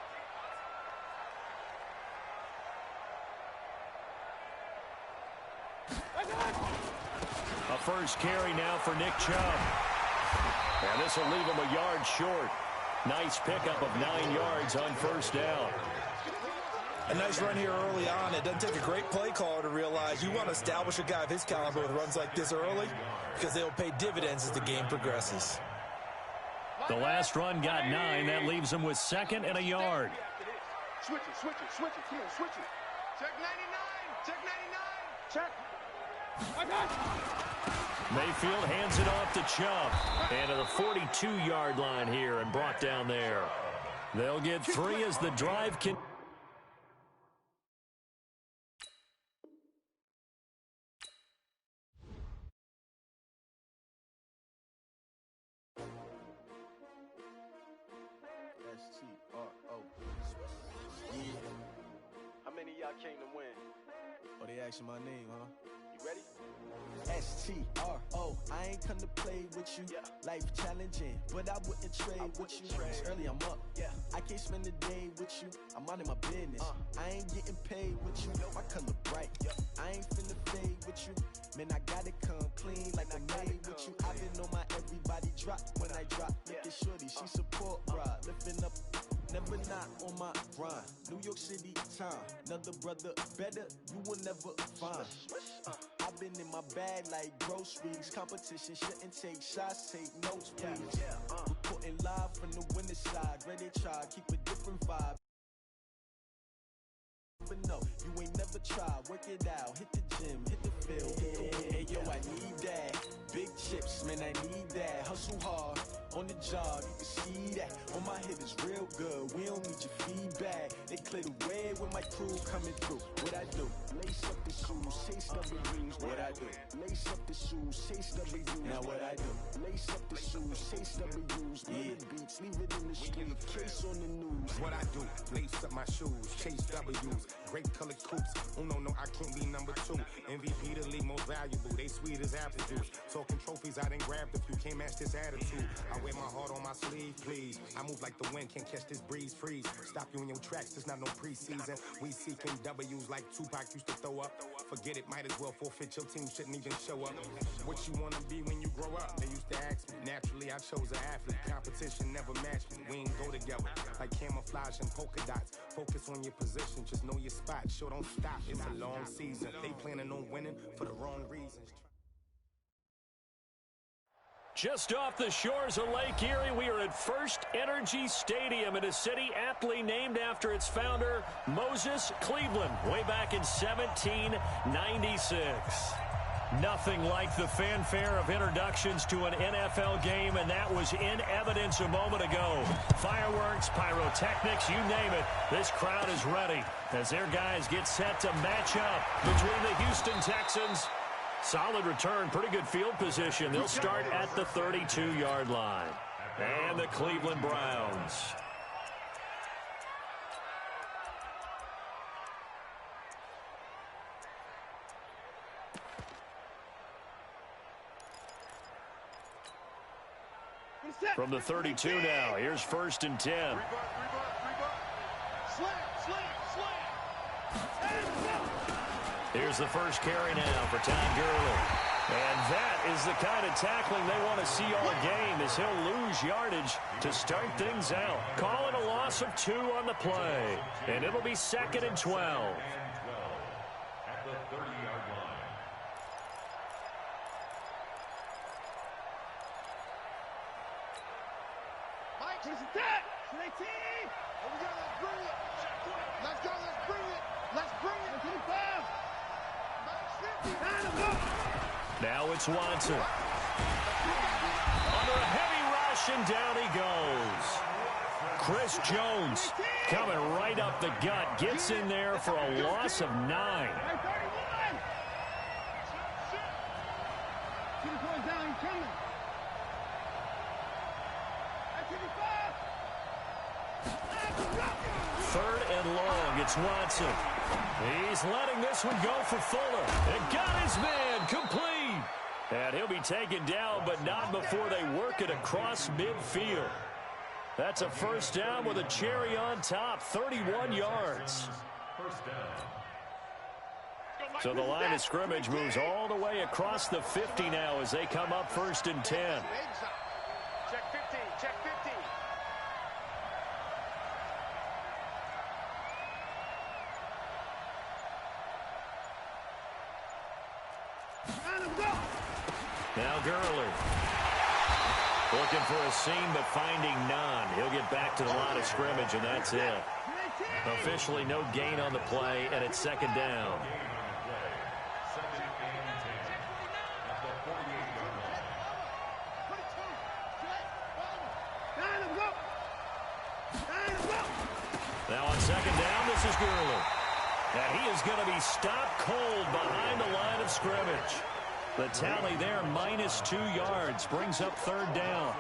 A first carry now for Nick Chubb. And this will leave him a yard short. Nice pickup of 9 yards on 1st down. A nice run here early on. It doesn't take a great play caller to realize you want to establish a guy of his caliber with runs like this early because they'll pay dividends as the game progresses. The last run got 9. That leaves him with 2nd and a yard. Switch it. Come on, switch it. Check 99. Check. Mayfield hands it off to Chubb. And to the 42-yard line here and brought down there. They'll get 3 as the drive can... Came to win. Oh, they asking my name, huh? You ready? S-T-R-O. I ain't come to play with you. Life challenging, but I wouldn't trade with you. Early I'm up. I can't spend the day with you. I'm out of my business. I ain't getting paid with you. My color bright. I ain't finna fade when I drop. Look at shorty, she support ride. Lifting up, never not on my grind. New York City time, another brother better, you will never find. I've been in my bag like groceries. Competition shouldn't take shots, take notes, please. Reporting live from the winner side. Ready to try, keep a different vibe. But no, you ain't never tried. Work it out, hit the gym, hit the field. Hey yo, I need that. Big chips, man, I need that. Hustle hard on the job, you can see that. On my hit is real good. We don't need your feedback. They clear the way when my crew coming through. What I do? Lace up the shoes, chase W's. What I do? Lace up the shoes, chase W's. Now what I do? Lace up the shoes, chase W's. Yeah, beats, leave it in the street, case on the news. What I do? Lace up my shoes, chase W's. Great colored coops. Oh no, I can't be number 2. MVP the league most valuable. They sweet as apple juice. Talking trophies, I done grabbed a few. Can't match this attitude. I wear my heart on my sleeve, please. I move like the wind, can't catch this breeze. Freeze. Stop you in your tracks. There's not no preseason. We seeking W's like Tupac used to throw up. Forget it, might as well forfeit. Your team shouldn't even show up. What you wanna be when you grow up? They used to ask me. Naturally, I chose an athlete. Competition never matched me. We ain't go together like camouflage and polka dots. Focus on your position, just know your spot. Sure, don't stop. It's a long season. They planning on winning for the wrong reasons. Just off the shores of Lake Erie, we are at First Energy Stadium in a city aptly named after its founder, Moses Cleveland, way back in 1796. Nothing like the fanfare of introductions to an NFL game, and that was in evidence a moment ago. Fireworks, pyrotechnics, you name it. This crowd is ready as their guys get set to match up between the Houston Texans. Solid return, pretty good field position. They'll start at the 32-yard line. And the Cleveland Browns. From the 32 now, here's 1st and 10. Here's the first carry now for Todd Gurley. And that is the kind of tackling they want to see all game, as he'll lose yardage to start things out. Call it a loss of 2 on the play. And it'll be 2nd and 12. At the 30-yard line. Mike, here's the tag. Here we go, let's bring it. Let's go, let's bring it. Let's bring it. To the 5. Now it's Watson. Under a heavy rush, and down he goes. Chris Jones coming right up the gut. Gets in there for a loss of 9. Third and long, it's Watson. He's letting this one go for Fuller. And got his man complete. And he'll be taken down, but not before they work it across midfield. That's a first down with a cherry on top, 31 yards. First down. So the line of scrimmage moves all the way across the 50 now as they come up 1st and 10. Check 15, check 15. Now Gurley. Looking for a seam, but finding none. He'll get back to the line of scrimmage, and that's it. Officially no gain on the play, and it's 2nd down. Now on 2nd down, this is Gurley. And he is going to be stopped cold behind the line of scrimmage. The tally there, -2 yards, brings up 3rd down.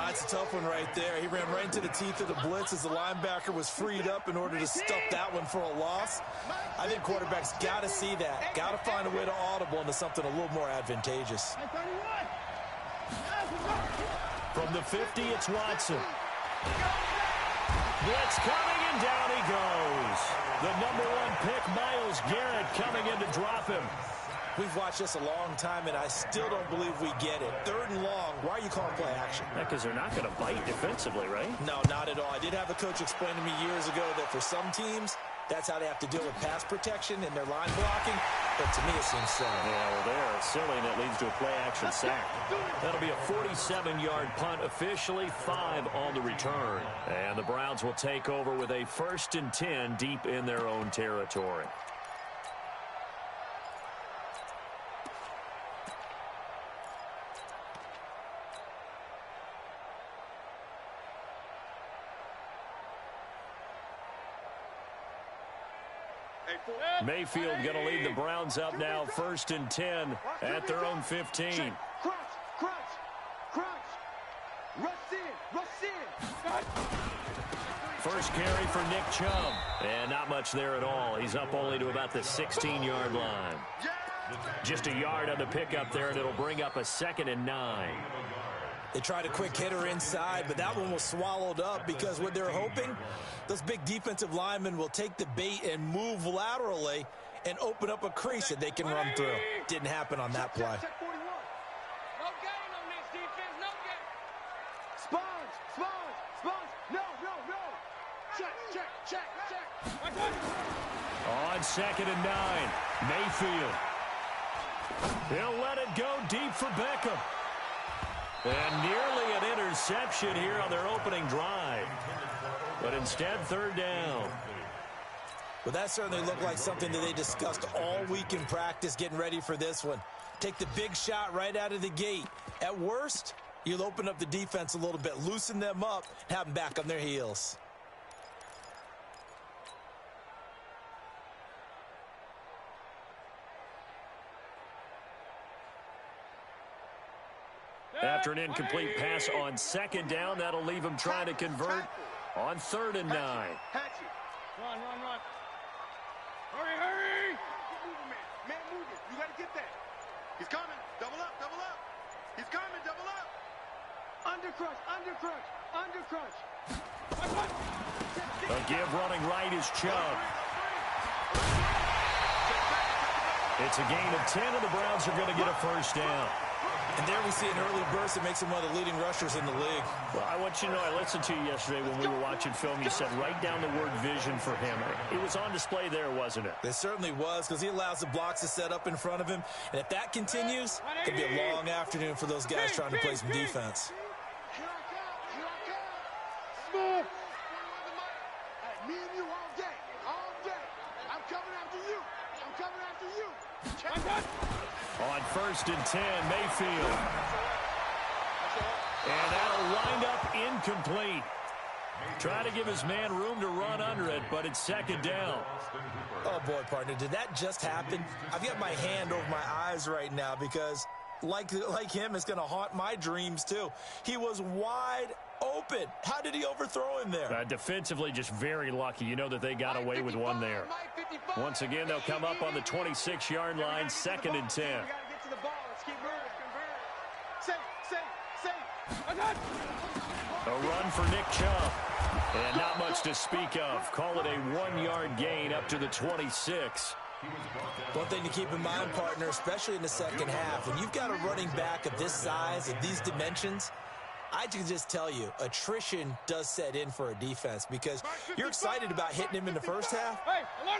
It's a tough one right there. He ran right into the teeth of the blitz as the linebacker was freed up in order to stuff that one for a loss. I think quarterbacks got to see that. Got to find a way to audible into something a little more advantageous. From the 50, it's Watson. Blitz coming, and down he goes. The #1 pick, Myles Garrett, coming in to drop him. We've watched this a long time, and I still don't believe we get it. 3rd and long, why are you calling play action? Because they're not going to bite defensively, right? No, not at all. I did have a coach explain to me years ago that for some teams, that's how they have to deal with pass protection and their line blocking. But to me, it seems silly. Yeah, well, they're silly, and it leads to a play-action sack. That'll be a 47-yard punt, officially 5 on the return. And the Browns will take over with a 1st and 10 deep in their own territory. Mayfield going to lead the Browns up now, 1st and 10 at their own 15. Crunch, crunch. Rush in. First carry for Nick Chubb. And not much there at all. He's up only to about the 16-yard line. Just a yard on the pickup there, and it'll bring up a 2nd and 9. They tried a quick hitter inside, but that one was swallowed up because what they're hoping, those big defensive linemen will take the bait and move laterally and open up a crease that they can run through. Didn't happen on that play. No game on this defense, no game. Sponge. No. Check. On 2nd and 9, Mayfield. He'll let it go deep for Beckham. And nearly an interception here on their opening drive. But instead, 3rd down. Well, that certainly looked like something that they discussed all week in practice getting ready for this one. Take the big shot right out of the gate. At worst, you'll open up the defense a little bit, loosen them up, have them back on their heels. After an incomplete pass on 2nd down, that'll leave him trying to convert on 3rd and 9. Run. Hurry. Man, move it. You got to get that. He's coming. Double up. He's coming. Double up. Under crunch. The give running right is Chubb. It's a gain of 10, and the Browns are going to get a 1st down. And there we see an early burst that makes him one of the leading rushers in the league. Well, I want you to know, I listened to you yesterday when we were watching film. You said write down the word vision for him. It was on display there, wasn't it? It certainly was, because he allows the blocks to set up in front of him. And if that continues, it could be a long afternoon for those guys trying to play some defense. Here I come. Smooth. Hey, me and you all day. I'm coming after you. Check. On 1st and 10, Mayfield. And that'll wind up incomplete. Try to give his man room to run under it, but it's 2nd down. Oh, boy, partner, did that just happen? I've got my hand over my eyes right now because, like him, it's going to haunt my dreams, too. He was wide open. How did he overthrow him there? Defensively, just very lucky. You know that they got away with one there. Once again, they'll come up on the 26-yard line, 2nd and 10. We got to get to the ball. Let's keep moving. Safe. A run for Nick Chubb. And not much to speak of. Call it a 1-yard gain up to the 26. One thing to keep in mind, partner, especially in the second half, when you've got a running back of this size, of these dimensions, I can just tell you, attrition does set in for a defense because you're excited about hitting him in the first half.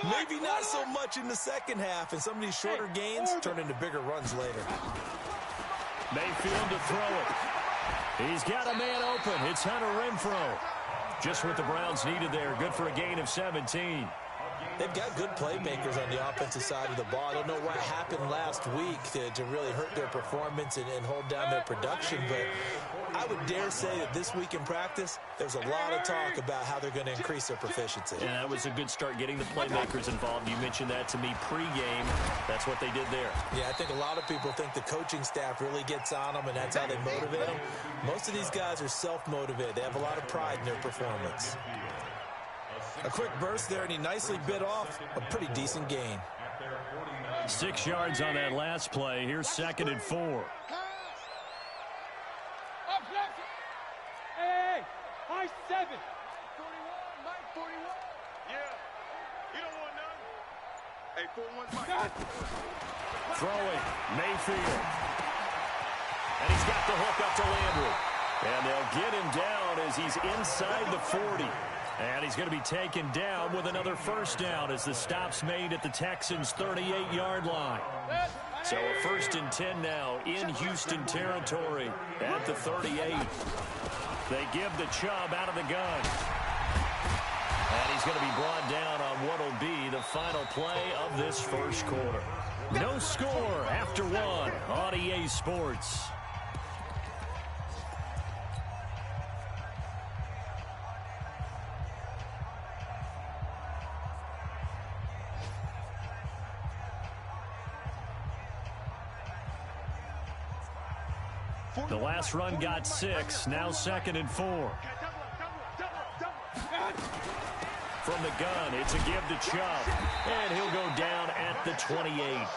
Maybe not so much in the second half, and some of these shorter gains turn into bigger runs later. Mayfield to throw it. He's got a man open. It's Hunter Renfrow. Just what the Browns needed there. Good for a gain of 17. They've got good playmakers on the offensive side of the ball. I don't know what happened last week to really hurt their performance and hold down their production, but I would dare say that this week in practice, there's a lot of talk about how they're going to increase their proficiency. And that was a good start getting the playmakers involved. You mentioned that to me pregame. That's what they did there. Yeah, I think a lot of people think the coaching staff really gets on them, and that's how they motivate them. Most of these guys are self-motivated. They have a lot of pride in their performance. A quick burst there, and he nicely bit off a pretty decent gain. 6 yards on that last play. Here's 2nd and 4. Hey, high 7. 41, Mike, 41. Yeah, you don't want none. Hey, 41. Throwing, Mayfield. And he's got the hook up to Landry. And they'll get him down as he's inside the 40. And he's going to be taken down with another first down as the stop's made at the Texans' 38-yard line. So a 1st and 10 now in Houston territory at the 38. They give the Chubb out of the gun. And he's going to be brought down on what will be the final play of this first quarter. No score after 1 on EA Sports. The last run got 6, now 2nd and 4. From the gun, it's a give to Chubb, and he'll go down at the 28.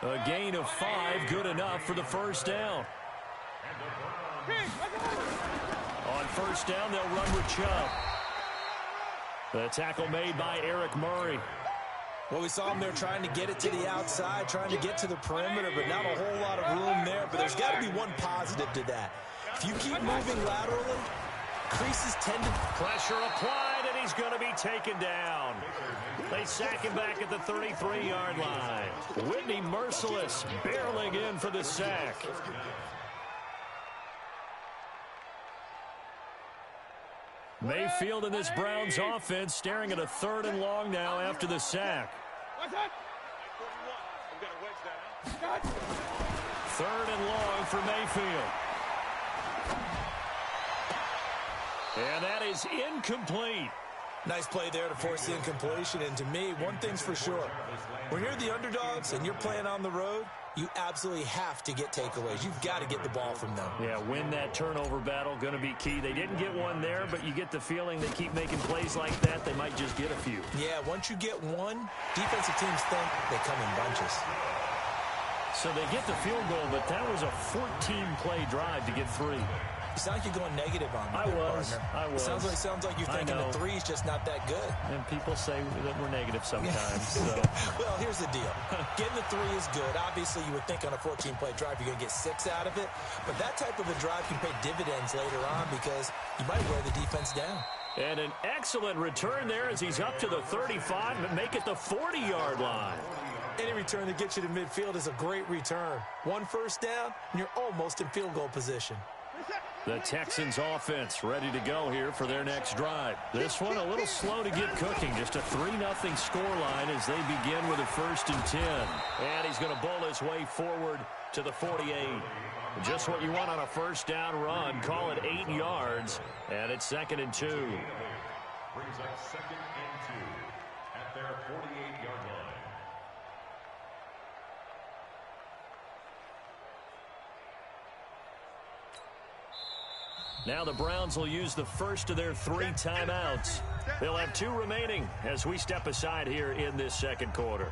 A gain of 5, good enough for the first down. On first down, they'll run with Chubb. The tackle made by Eric Murray. Well, we saw him there trying to get it to the outside, trying to get to the perimeter, but not a whole lot of room there. But there's got to be one positive to that. If you keep moving laterally, creases tend to... Pressure applied, and he's going to be taken down. They sack him back at the 33-yard line. Whitney Merciless barreling in for the sack. Mayfield in this Browns offense staring at a 3rd and long now after the sack. 3rd and long for Mayfield. And that is incomplete. Nice play there to force the incompletion. And to me, one thing's for sure. When you're the underdogs and you're playing on the road, you absolutely have to get takeaways. You've got to get the ball from them. Yeah, win that turnover battle, going to be key. They didn't get one there, but you get the feeling they keep making plays like that, they might just get a few. Yeah, once you get one, defensive teams think they come in bunches. So they get the field goal, but that was a 14-play drive to get 3. You sound like you're going negative on me. I was. Sounds like you're thinking the 3's just not that good. And people say that we're negative sometimes. So. Well, here's the deal. Getting the 3 is good. Obviously, you would think on a 14-play drive you're going to get 6 out of it. But that type of a drive can pay dividends later on because you might wear the defense down. And an excellent return there as he's up to the 35 and make it the 40-yard line. Any return that gets you to midfield is a great return. 1 first down, and you're almost in field goal position. The Texans offense ready to go here for their next drive. This one a little slow to get cooking. Just a 3-0 scoreline as they begin with a 1st and 10. And he's going to bowl his way forward to the 48. Just what you want on a first down run. Call it 8 yards. And it's 2nd and 2. Brings up 2nd and 2 at their 48-yard line. Now the Browns will use the first of their 3 timeouts. They'll have 2 remaining as we step aside here in this second quarter.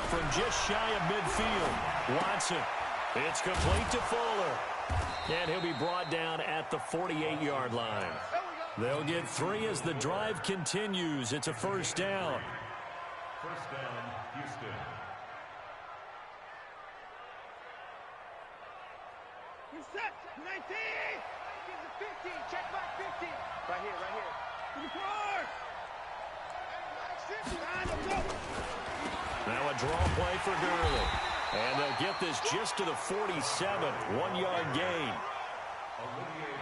From just shy of midfield, Watson. It's complete to Fuller. And he'll be brought down at the 48-yard line. They'll get 3 as the drive continues. It's a first down. First down, Houston. You're set. 19. 50. Check back 50. Right here. To the car. Now a draw play for Gurley. And they'll get this just to the 47, 1-yard gain.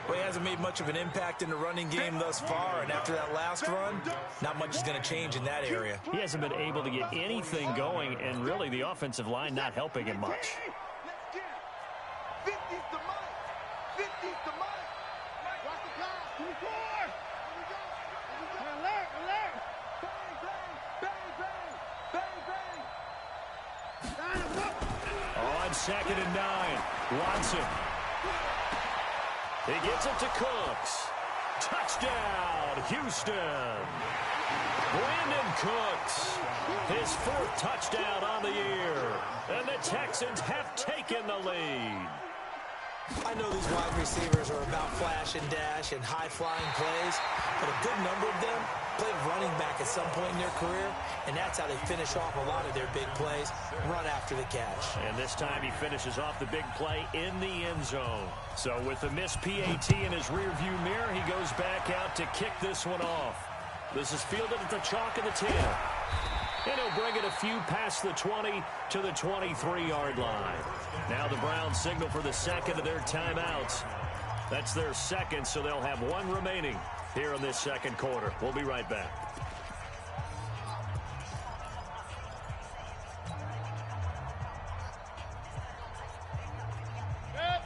Well, he hasn't made much of an impact in the running game thus far, and after that last run, not much is going to change in that area. He hasn't been able to get anything going, and really the offensive line not helping him much. 50's the mic. 50's the mic. Watch the clock. 24. Alert. On 2nd and 9, Watson. He gets it to Cooks. Touchdown, Houston. Brandon Cooks, his 4th touchdown on the year. And the Texans have taken the lead. I know these wide receivers are about flash and dash and high-flying plays, but a good number of them played running back at some point in their career, and that's how they finish off a lot of their big plays, run after the catch. And this time he finishes off the big play in the end zone. So with the missed PAT in his rearview mirror, he goes back out to kick this one off. This is fielded at the chalk of the 10. And he'll bring it a few past the 20 to the 23-yard line. Now the Browns signal for the second of their timeouts. That's their second, so they'll have one remaining here in this second quarter. We'll be right back.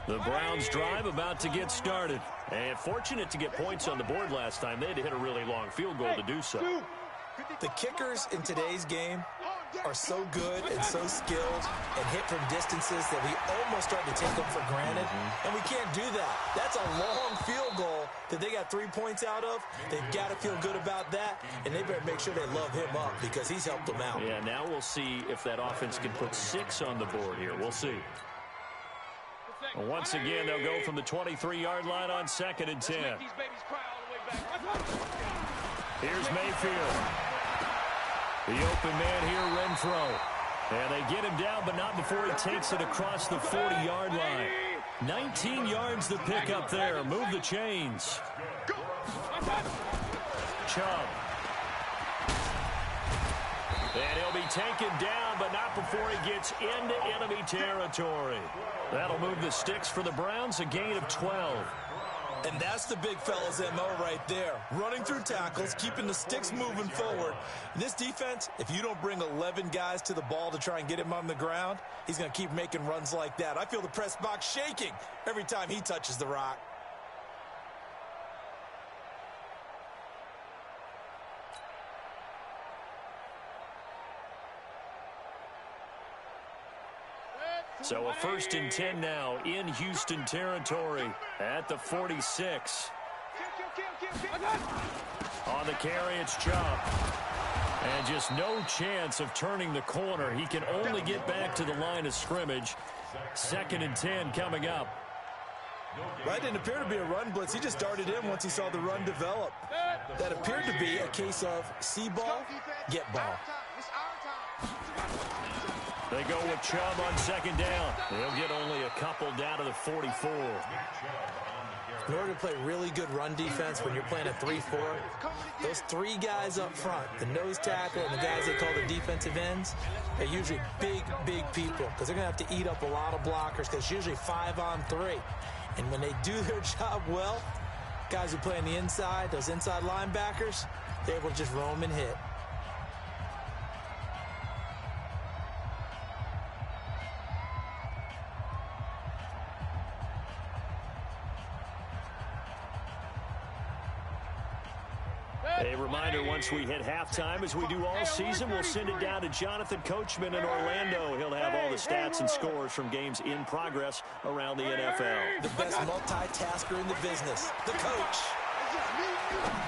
The Browns drive about to get started. And fortunate to get points on the board last time. They had to hit a really long field goal to do so. The kickers in today's game are so good and so skilled and hit from distances that we almost start to take them for granted, and we can't do that. That's a long field goal that they got 3 points out of. They've got to feel good about that, and they better make sure they love him up because he's helped them out. Yeah, now we'll see if that offense can put 6 on the board here. We'll see. Well, once again, they'll go from the 23-yard line on 2nd and 10. Here's Mayfield. The open man here, Renfro. And they get him down, but not before he takes it across the 40-yard line. 19 yards to pick up there. Move the chains. Chubb. And he'll be taken down, but not before he gets into enemy territory. That'll move the sticks for the Browns, a gain of 12. And that's the big fella's MO right there. Running through tackles, keeping the sticks moving forward. In this defense, if you don't bring 11 guys to the ball to try and get him on the ground, he's going to keep making runs like that. I feel the press box shaking every time he touches the rock. So a 1st and 10 now in Houston territory at the 46. On the carry, it's Chubb. And just no chance of turning the corner. He can only get back to the line of scrimmage. 2nd and 10 coming up. That didn't appear to be a run blitz. He just darted in once he saw the run develop. That appeared to be a case of see ball, get ball. They go with Chubb on 2nd down. They'll get only a couple down to the 44. In order to play really good run defense when you're playing a 3-4, those 3 guys up front, the nose tackle and the guys they call the defensive ends, are usually big, big people because they're going to have to eat up a lot of blockers because it's usually 5-on-3. And when they do their job well, guys who play on the inside, those inside linebackers, they're able to just roam and hit. A reminder, once we hit halftime, as we do all season, we'll send it down to Jonathan Coachman in Orlando. He'll have all the stats and scores from games in progress around the NFL. The best multitasker in the business, the coach.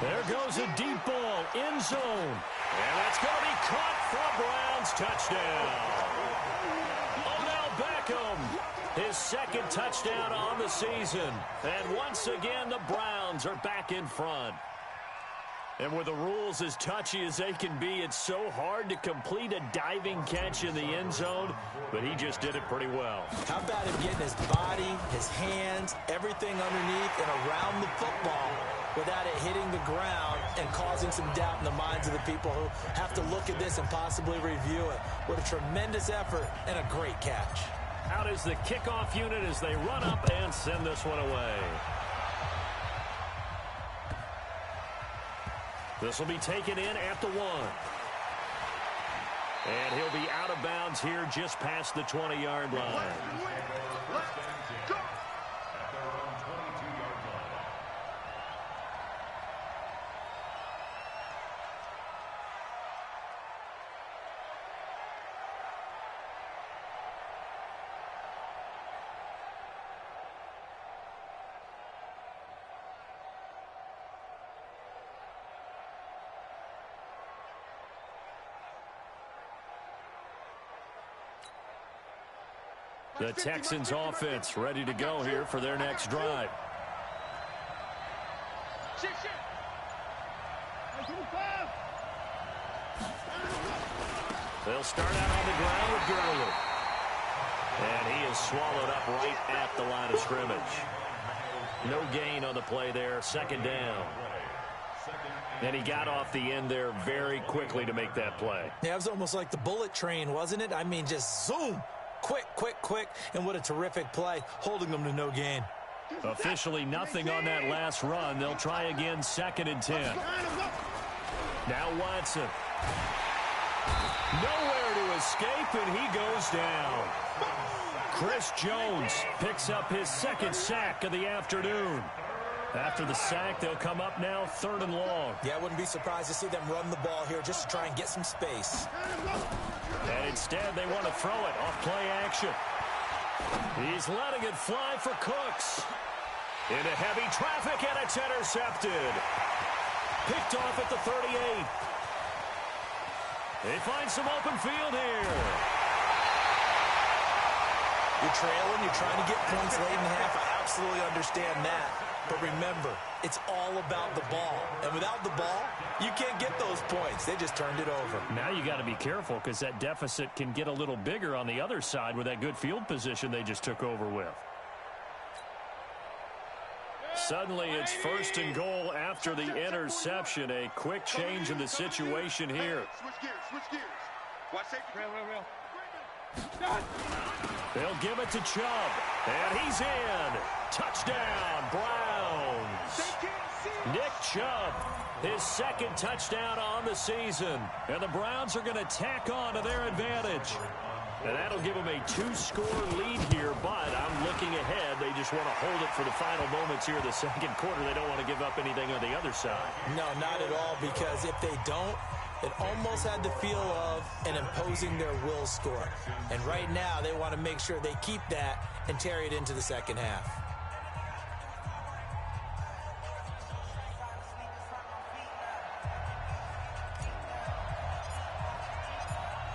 There goes a deep ball, end zone. And that's going to be caught for a Browns touchdown. Odell Beckham, his 2nd touchdown on the season. And once again, the Browns are back in front. And with the rules as touchy as they can be, it's so hard to complete a diving catch in the end zone, but he just did it pretty well. How about him getting his body, his hands, everything underneath and around the football without it hitting the ground and causing some doubt in the minds of the people who have to look at this and possibly review it. What a tremendous effort and a great catch. Out is the kickoff unit as they run up and send this one away. This will be taken in at the 1. And he'll be out of bounds here just past the 20-yard line. The Texans offense ready to go here for their next drive. They'll start out on the ground with Gurley. And he is swallowed up right at the line of scrimmage. No gain on the play there, second down. And he got off the end there very quickly to make that play. Yeah, it was almost like the bullet train, wasn't it? I mean, just zoom. Quick, quick, quick. And what a terrific play, holding them to no gain. Officially nothing on that last run. They'll try again, 2nd and 10. Now Watson. Nowhere to escape, and he goes down. Chris Jones picks up his 2nd sack of the afternoon. After the sack, they'll come up now 3rd and long. Yeah, I wouldn't be surprised to see them run the ball here just to try and get some space. And instead, they want to throw it off play action. He's letting it fly for Cooks. Into heavy traffic, and it's intercepted. Picked off at the 38. They find some open field here. You're trailing, you're trying to get points late in the half. I absolutely understand that. But remember, it's all about the ball. And without the ball, you can't get those points. They just turned it over. Now you got to be careful because that deficit can get a little bigger on the other side with that good field position they just took over with. Suddenly it's 1st and goal after the interception. A quick change in the situation here. Switch gears. Watch safety. Real. They'll give it to Chubb, and he's in. Touchdown, Browns. Nick Chubb, his 2nd touchdown on the season. And the Browns are going to tack on to their advantage. And that'll give them a 2-score lead here, but I'm looking ahead. They just want to hold it for the final moments here in the 2nd quarter. They don't want to give up anything on the other side. No, not at all, because if they don't, it almost had the feel of an imposing their will score. And right now, they want to make sure they keep that and carry it into the 2nd half.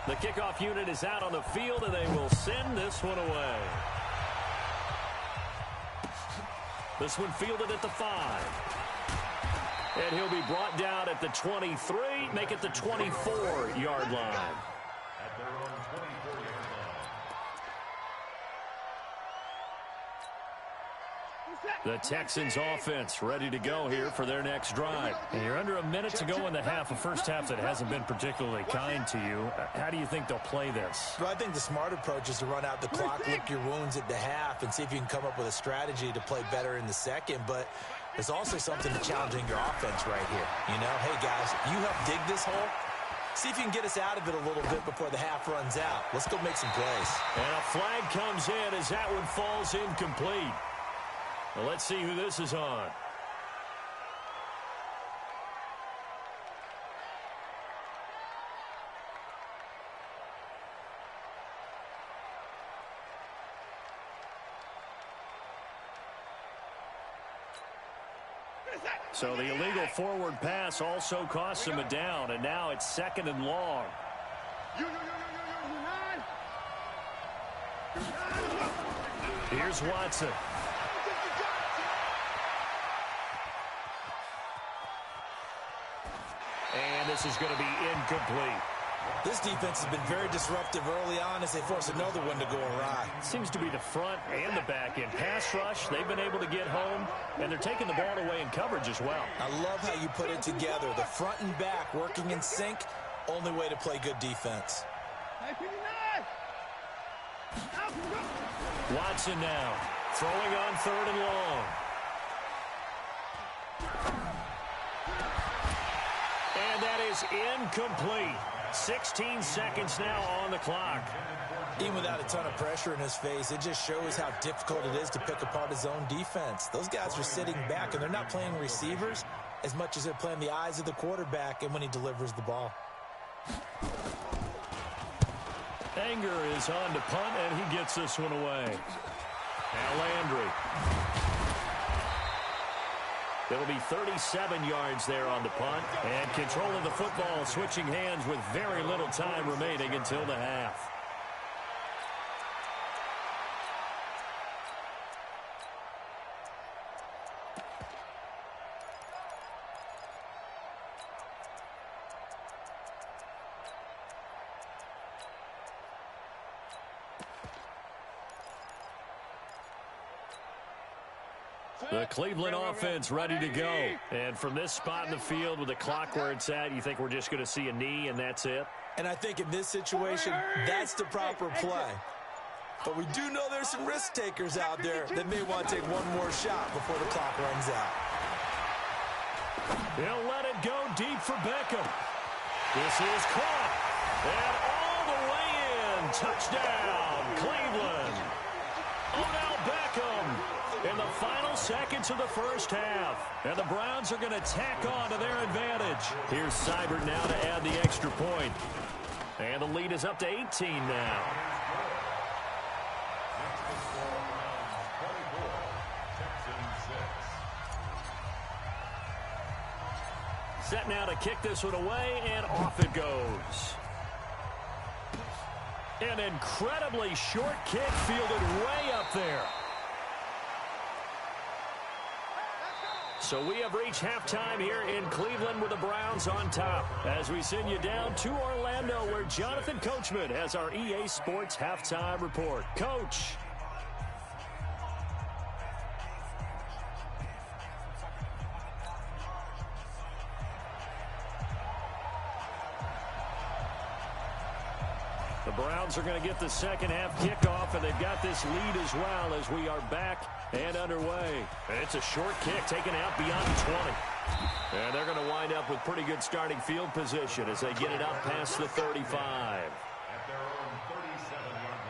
The kickoff unit is out on the field, and they will send this one away. This one fielded at the 5. And he'll be brought down at the 23, make it the 24-yard line. At their own 24-yard line. The Texans offense ready to go here for their next drive. And you're under a minute to go in the half, a first half that hasn't been particularly kind to you. How do you think they'll play this? Well, I think the smart approach is to run out the clock, lick your wounds at the half, and see if you can come up with a strategy to play better in the 2nd. But there's also something challenging your offense right here. You know, hey, guys, you help dig this hole. See if you can get us out of it a little bit before the half runs out. Let's go make some plays. And a flag comes in as that one falls incomplete. Well, let's see who this is on. So the illegal forward pass also costs him a down, and now it's 2nd and long. Here's Watson. And this is going to be incomplete. This defense has been very disruptive early on as they force another one to go awry. Seems to be the front and the back end. Pass rush, they've been able to get home, and they're taking the ball away in coverage as well. I love how you put it together. The front and back working in sync, only way to play good defense. Watson now, throwing on 3rd and long. And that is incomplete. 16 seconds now on the clock. Even without a ton of pressure in his face, it just shows how difficult it is to pick apart his own defense. Those guys are sitting back, and they're not playing receivers as much as they're playing the eyes of the quarterback and when he delivers the ball. Anger is on to punt, and he gets this one away. Now Landry. It'll be 37 yards there on the punt. And control of the football switching hands with very little time remaining until the half. The Cleveland offense ready to go. And from this spot in the field with the clock where it's at, you think we're just going to see a knee and that's it? And I think in this situation, that's the proper play. But we do know there's some risk takers out there that may want to take one more shot before the clock runs out. He'll let it go deep for Beckham. This is caught. And all the way in. Touchdown, Cleveland. Odell Beckham in the final seconds of the first half. And the Browns are going to tack on to their advantage. Here's Seibert now to add the extra point. And the lead is up to 18 now. Set now to kick this one away, and off it goes. An incredibly short kick fielded way up there. So we have reached halftime here in Cleveland with the Browns on top. As we send you down to Orlando where Jonathan Coachman has our EA Sports halftime report. Coach. The Browns are going to get the second half kickoff, and they've got this lead as well as we are back and underway. It's a short kick taken out beyond the 20. And they're going to wind up with pretty good starting field position as they get it up past the 35. At their own 37-yard line.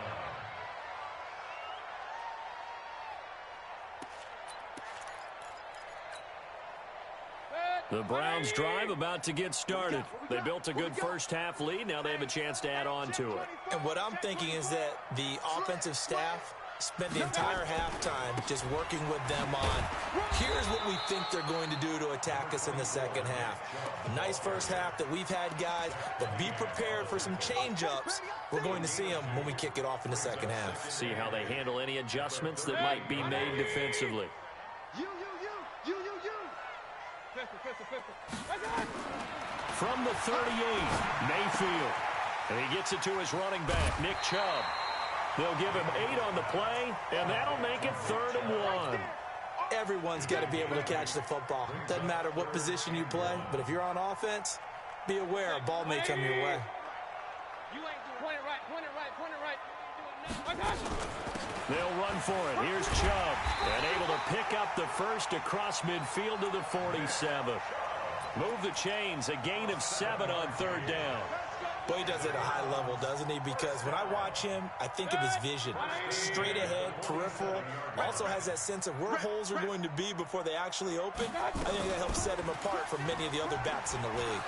The Browns drive about to get started. They built a good first half lead. Now they have a chance to add on to it. And what I'm thinking is that the offensive staff spent the entire halftime just working with them on, here's what we think they're going to do to attack us in the second half. A nice first half that we've had, guys, but be prepared for some change-ups. We're going to see them when we kick it off in the second half. See how they handle any adjustments that might be made defensively. From the 38, Mayfield. And he gets it to his running back, Nick Chubb. They'll give him 8 on the play, and that'll make it 3rd and 1. Everyone's got to be able to catch the football. Doesn't matter what position you play, but if you're on offense, be aware a ball may come your way. Point it right. They'll run for it. Here's Chubb, and able to pick up the first across midfield to the 47. Move the chains, a gain of 7 on 3rd down. Boy, he does it at a high level, doesn't he? Because when I watch him, I think of his vision. Straight ahead, peripheral. Also has that sense of where holes are going to be before they actually open. I think that helps set him apart from many of the other backs in the league.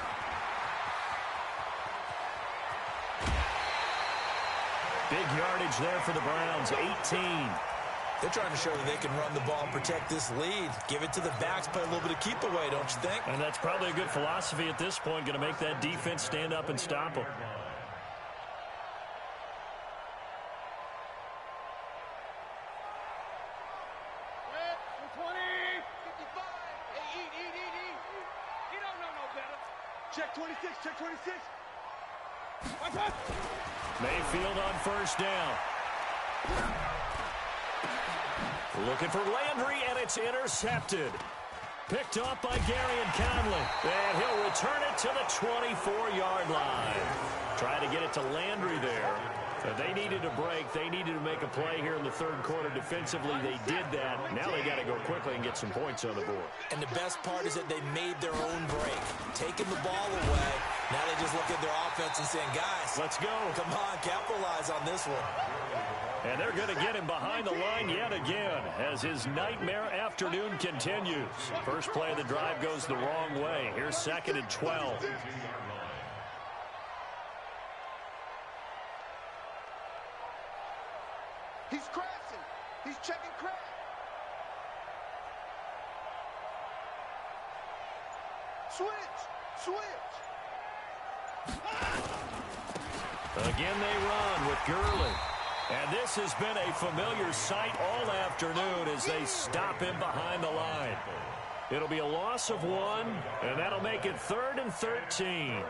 Big yardage there for the Browns, 18. They're trying to show that they can run the ball and protect this lead. Give it to the backs, play a little bit of keep away, don't you think? And that's probably a good philosophy at this point, going to make that defense stand up and stop them. Check 26, check 26. Mayfield on first down. Looking for Landry, and it's intercepted. Picked off by Garyon Conley. And he'll return it to the 24-yard line. Try to get it to Landry there. They needed a break. They needed to make a play here in the 3rd quarter defensively. They did that. Now they got to go quickly and get some points on the board. And the best part is that they made their own break. Taking the ball away. Now they just look at their offense and saying, guys, let's go. Come on, capitalize on this one. And they're going to get him behind the line yet again as his nightmare afternoon continues. First play of the drive goes the wrong way. Here's 2nd and 12. He's crashing. He's checking crash. Switch. Again they run with Gurley. And this has been a familiar sight all afternoon as they stop him behind the line. It'll be a loss of 1, and that'll make it 3rd and 13.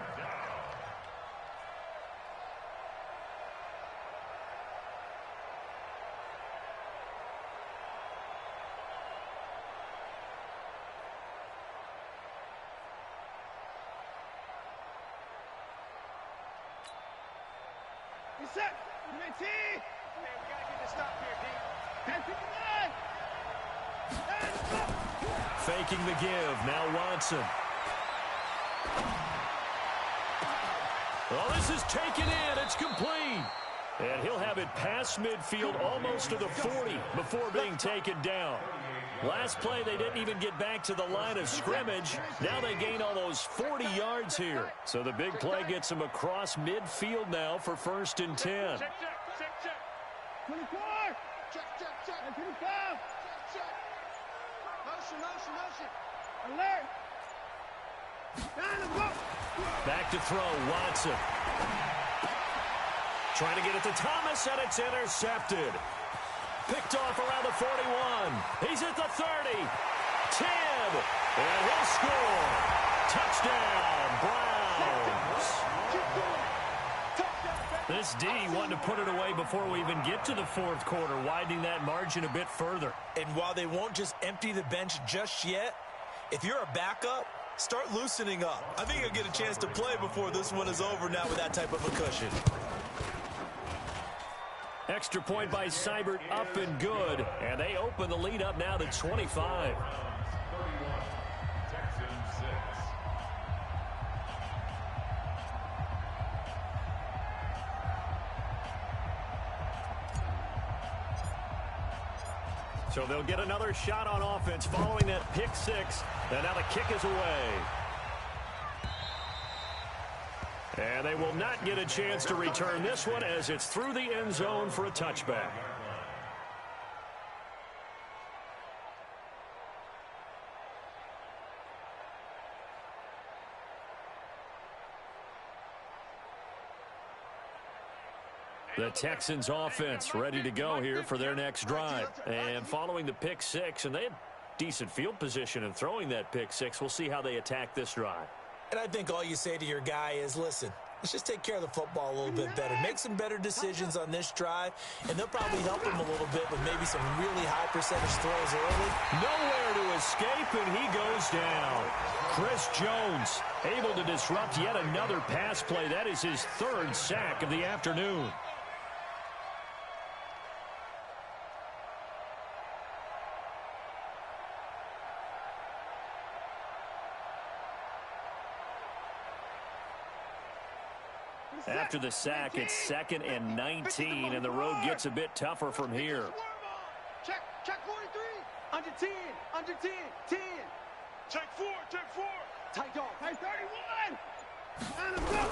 Get set. You ready, T? Man, we got to get this stop here, D. Pass it to the line. Faking the give. Now Watson. Well, this is taken in. It's complete. And he'll have it past midfield almost to the 40 before being taken down. Last play, they didn't even get back to the line of scrimmage. Now they gain almost 40 yards here. So the big play gets them across midfield now for 1st and 10. Check. 24. Check. 25. Check. Motion. Alert. Down the boat. Back to throw, Watson. Trying to get it to Thomas, and it's intercepted. Picked off around the 41. He's at the 30. 10. And he'll score. Touchdown, Browns. This D wanted to put it away before we even get to the 4th quarter, widening that margin a bit further. And while they won't just empty the bench just yet, if you're a backup, start loosening up. I think you'll get a chance to play before this one is over now with that type of a cushion. Extra point by Seibert, up and good. And they open the lead up now to 25. Texans 6. So they'll get another shot on offense following that pick 6. And now the kick is away. And they will not get a chance to return this one as it's through the end zone for a touchback. The Texans offense ready to go here for their next drive. And following the pick 6, and they had decent field position in throwing that pick 6. We'll see how they attack this drive. And I think all you say to your guy is, listen, let's just take care of the football a little bit better. Make some better decisions on this drive, and they'll probably help him a little bit with maybe some really high percentage throws early. Nowhere to escape, and he goes down. Chris Jones able to disrupt yet another pass play. That is his 3rd sack of the afternoon. After the sack, it's 2nd and 19, and the road gets a bit tougher from here. Check 43. Under 10. 10. Check 4. Tight dog. Tight 31. And a go.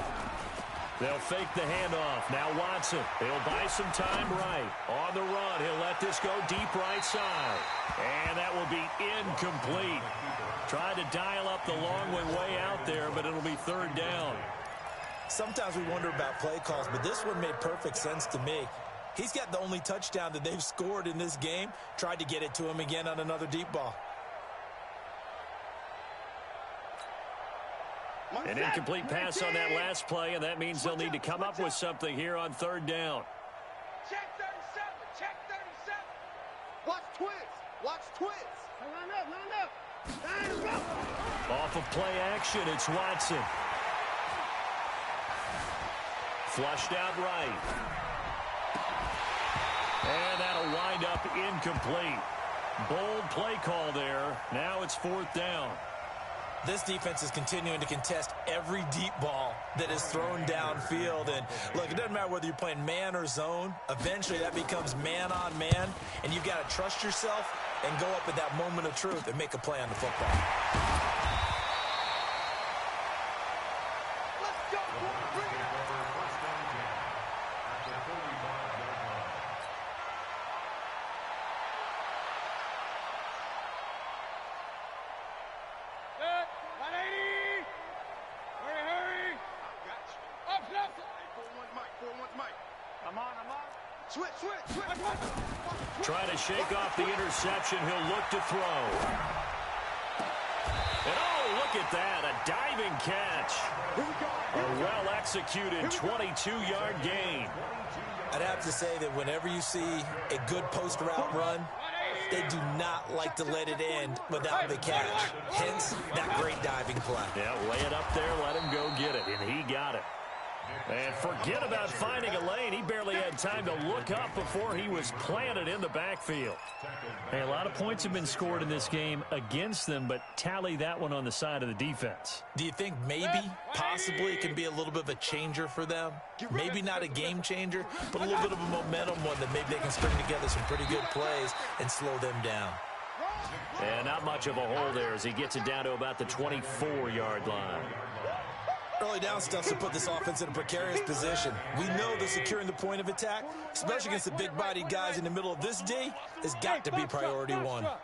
They'll fake the handoff. Now Watson. He'll buy some time right. On the run, he'll let this go deep right side. And that will be incomplete. Tried to dial up the long way out there, but it'll be 3rd down. Sometimes we wonder about play calls, but this one made perfect sense to me. He's got the only touchdown that they've scored in this game. Tried to get it to him again on another deep ball. An incomplete pass on that last play, and that means they'll need to come up with something here on 3rd down. Check 37. Watch twits. Line up. Off of play action, it's Watson. Flushed out right. And that'll wind up incomplete. Bold play call there. Now it's 4th down. This defense is continuing to contest every deep ball that is thrown downfield. And look, it doesn't matter whether you're playing man or zone. Eventually that becomes man on man. And you've got to trust yourself and go up at that moment of truth and make a play on the football. Trying to shake off the interception. He'll look to throw. And oh, look at that. A diving catch. A well-executed 22-yard gain. I'd have to say that whenever you see a good post route run, they do not like to let it end without the catch. Hence, that great diving play. Yeah, lay it up there, let him go get it, and he got it. And forget about finding a lane. He barely had time to look up before he was planted in the backfield. Hey, a lot of points have been scored in this game against them, but tally that one on the side of the defense. Do you think maybe, possibly, it can be a little bit of a changer for them? Maybe not a game changer, but a little bit of a momentum one that maybe they can string together some pretty good plays and slow them down. And not much of a hole there as he gets it down to about the 24-yard line. Early down stuff to put this offense in a precarious position. We know that securing the point of attack, especially against the big-bodied guys in the middle of this D, has got to be priority one. 41's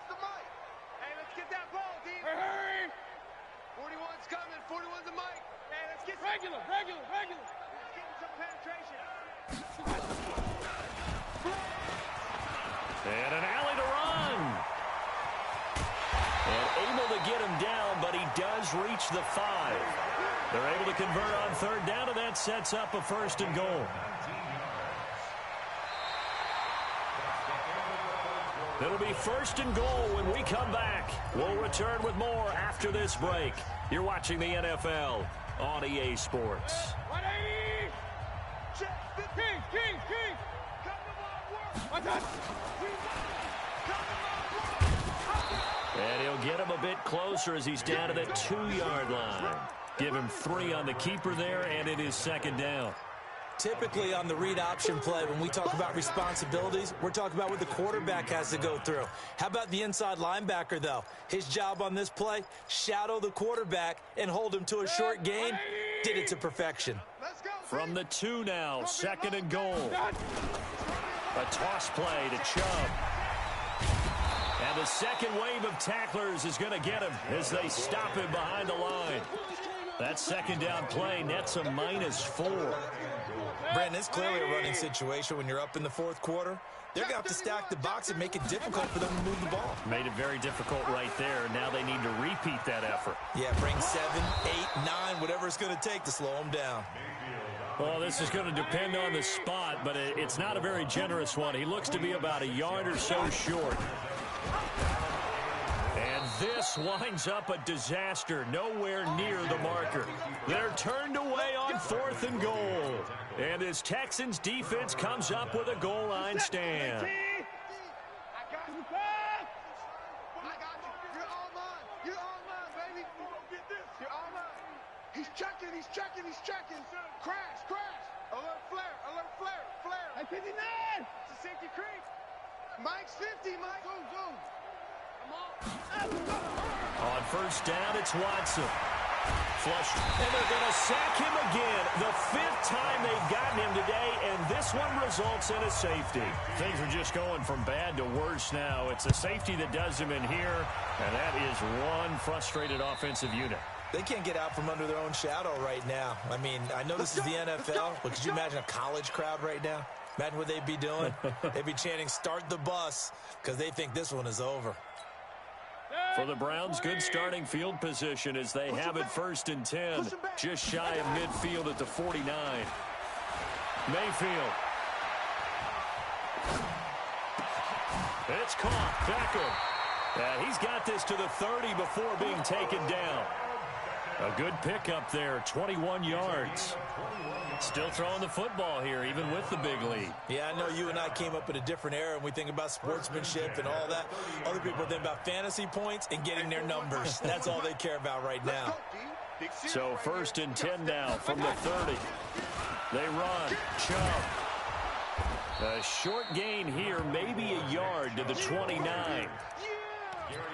the mic. Hey, let's get that ball, D. Hurry! 41's coming. 41's the mic. Hey, let's get regular. Let's get some penetration. And an alley to run. And able to get him down, but he does reach the 5. They're able to convert on third down, and that sets up a 1st and goal. It'll be 1st and goal when we come back. We'll return with more after this break. You're watching the NFL on EA Sports. 180! King! Come to my work! And he'll get him a bit closer as he's down to the 2-yard line. Give him 3 on the keeper there, and it is 2nd down. Typically on the read option play, when we talk about responsibilities, we're talking about what the quarterback has to go through. How about the inside linebacker, though? His job on this play, shadow the quarterback and hold him to a short gain. Did it to perfection. From the 2 now, 2nd and goal. A toss play to Chubb. And the second wave of tacklers is going to get him as they stop him behind the line. That 2nd down play nets a -4. Brandon, it's clearly a running situation when you're up in the 4th quarter. They're going to have to stack the box and make it difficult for them to move the ball. Made it very difficult right there. Now they need to repeat that effort. Yeah, bring 7, 8, 9, whatever it's going to take to slow them down. Well, this is going to depend on the spot, but it's not a very generous one. He looks to be about a yard or so short. And this winds up a disaster, nowhere near the marker. They're turned away on 4th and goal. And this Texans defense comes up with a goal line stand. He's checking. Crash. Alert flare. Hey, 59! It's a safety creep. Mike's 50, Mike. Zoom. On 1st down, it's Watson. Flushed. And they're going to sack him again. The 5th time they've gotten him today, and this one results in a safety. Things are just going from bad to worse now. It's a safety that does him in here, and that is one frustrated offensive unit. They can't get out from under their own shadow right now. I mean, I know this is the NFL, but could you imagine a college crowd right now? Imagine what they'd be doing. They'd be chanting, "Start the bus," because they think this one is over. For the Browns, good starting field position as they have it 1st and 10. Just shy of midfield at the 49. Mayfield. It's caught. Beckham. He's got this to the 30 before being taken down. A good pickup there, 21 yards. Still throwing the football here, even with the big lead. Yeah, I know you and I came up in a different era, and we think about sportsmanship and all that. Other people think about fantasy points and getting their numbers. That's all they care about right now. So 1st and 10 now from the 30. They run. Chubb. A short gain here, maybe a yard to the 29.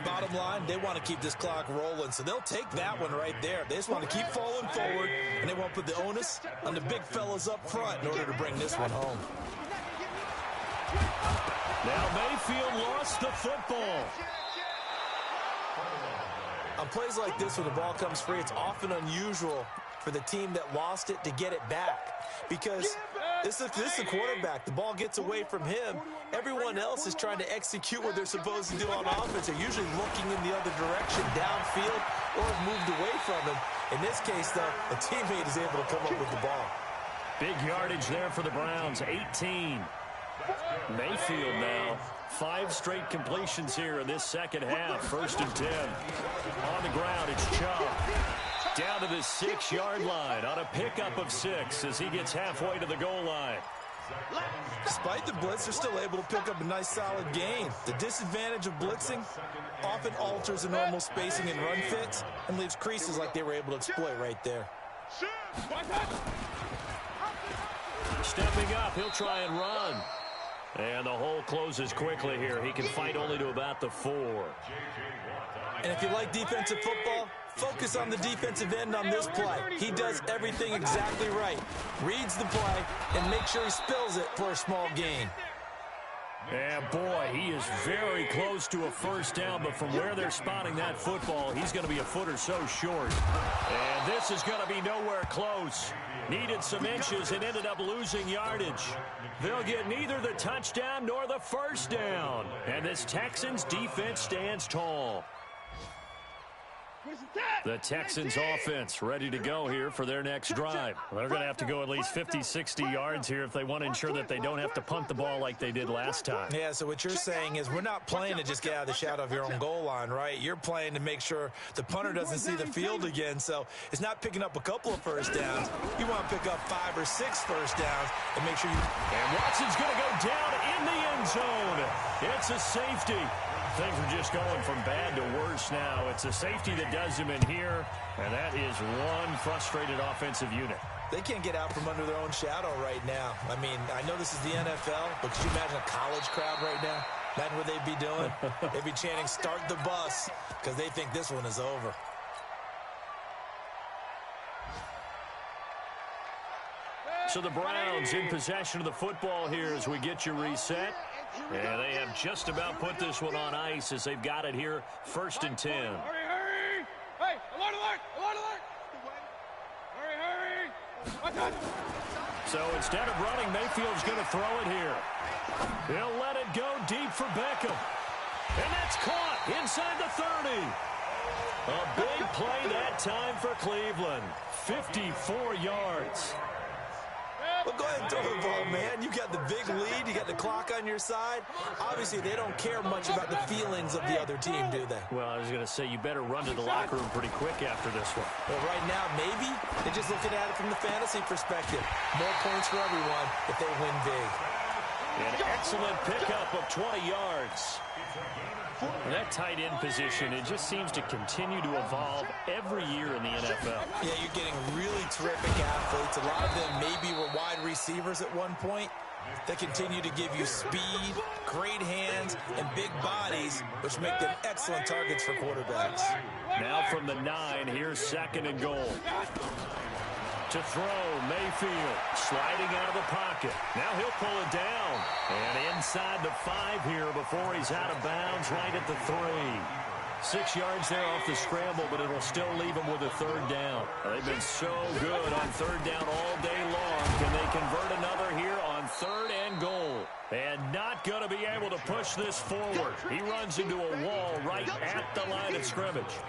Bottom line, they want to keep this clock rolling, so they'll take that one right there. They just want to keep falling forward, and they want to put the onus on the big fellas up front in order to bring this one home. Now Mayfield lost the football. On plays like this, when the ball comes free, it's often unusual for the team that lost it to get it back, because this is the quarterback. The ball gets away from him. Everyone else is trying to execute what they're supposed to do on offense. They're usually looking in the other direction, downfield, or have moved away from him. In this case, though, a teammate is able to come up with the ball. Big yardage there for the Browns, 18. Mayfield now, 5 straight completions here in this second half. 1st and 10. On the ground, it's Chubb. Down to the 6-yard line on a pickup of 6 as he gets halfway to the goal line. Despite the blitz, they're still able to pick up a nice solid gain. The disadvantage of blitzing often alters the normal spacing and run fits and leaves creases like they were able to exploit right there. Stepping up, he'll try and run. And the hole closes quickly here. He can fight only to about the 4. And if you like defensive football, focus on the defensive end on this play. He does everything exactly right. Reads the play and makes sure he spills it for a small gain. And boy, he is very close to a first down, but from where they're spotting that football, he's going to be a foot or so short. And this is going to be nowhere close. Needed some inches and ended up losing yardage. They'll get neither the touchdown nor the first down. And this Texans defense stands tall. The Texans offense ready to go here for their next drive. They're going to have to go at least 50, 60 yards here if they want to ensure that they don't have to punt the ball like they did last time. Yeah, so what you're saying is we're not playing to just get out of the shadow of your own goal line, right? You're playing to make sure the punter doesn't see the field again, so it's not picking up a couple of first downs. You want to pick up 5 or 6 first downs and make sure you... And Watson's going to go down in the end zone. It's a safety. Things are just going from bad to worse now. It's a safety that does him in here, and that is one frustrated offensive unit. They can't get out from under their own shadow right now. I mean, I know this is the NFL, but could you imagine a college crowd right now? Imagine what they'd be doing. They'd be chanting, "Start the bus," because they think this one is over. So the Browns in possession of the football here as we get you reset. And they have just about put this one on ice as they've got it here, 1st and 10. Hurry, hurry! Hey, alert, alert, alert, alert! Hurry, hurry! So instead of running, Mayfield's going to throw it here. He'll let it go deep for Beckham. And that's caught inside the 30. A big play that time for Cleveland. 54 yards. Well, go ahead and throw the ball, man. You got the big lead. You got the clock on your side. Obviously, they don't care much about the feelings of the other team, do they? Well, I was going to say, you better run to the locker room pretty quick after this one. Well, right now, maybe they're just looking at it from the fantasy perspective. More points for everyone if they win big. An excellent pickup of 20 yards. And that tight end position, it just seems to continue to evolve every year in the NFL. Yeah, you're getting really terrific athletes. A lot of them maybe were wide receivers at one point. They continue to give you speed, great hands, and big bodies, which make them excellent targets for quarterbacks. Now from the 9, here's 2nd and goal. To throw, Mayfield sliding out of the pocket. Now he'll pull it down. And inside the 5 here before he's out of bounds right at the 3. 6 yards there off the scramble, but it'll still leave him with a 3rd down. They've been so good on 3rd down all day long. Can they convert another here on 3rd and goal? And not going to be able to push this forward. He runs into a wall right at the line of scrimmage.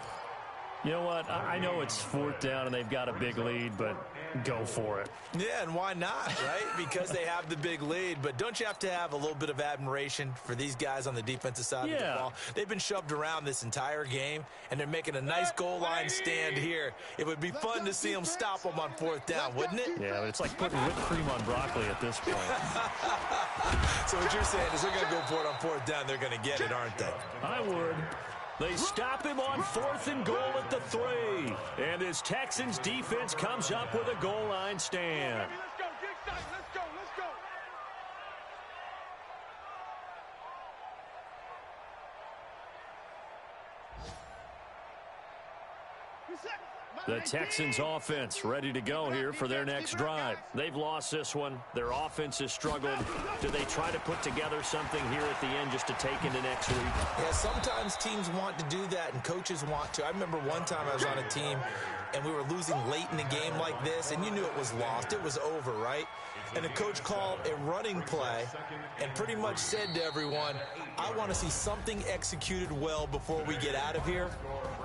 You know what? I know it's 4th down and they've got a big lead, but go for it. Yeah, and why not, right? Because they have the big lead. But don't you have to have a little bit of admiration for these guys on the defensive side of the ball? They've been shoved around this entire game, and they're making a nice goal line stand here. It would be fun to see them stop them on 4th down, wouldn't it? Yeah, but it's like putting whipped cream on broccoli at this point. So what you're saying is they're going to go for it on 4th down. They're going to get it, aren't they? I would. They stop him on 4th and goal at the 3. And his Texans defense comes up with a goal line stand. Let's go, get excited. Let's go, let's go. The Texans offense ready to go here for their next drive. They've lost this one. Their offense has struggled. Do they try to put together something here at the end just to take into next week? Yeah, sometimes teams want to do that and coaches want to. I remember one time I was on a team and we were losing late in a game like this, and you knew it was lost. It was over, right? And the coach called a running play and pretty much said to everyone, I want to see something executed well before we get out of here.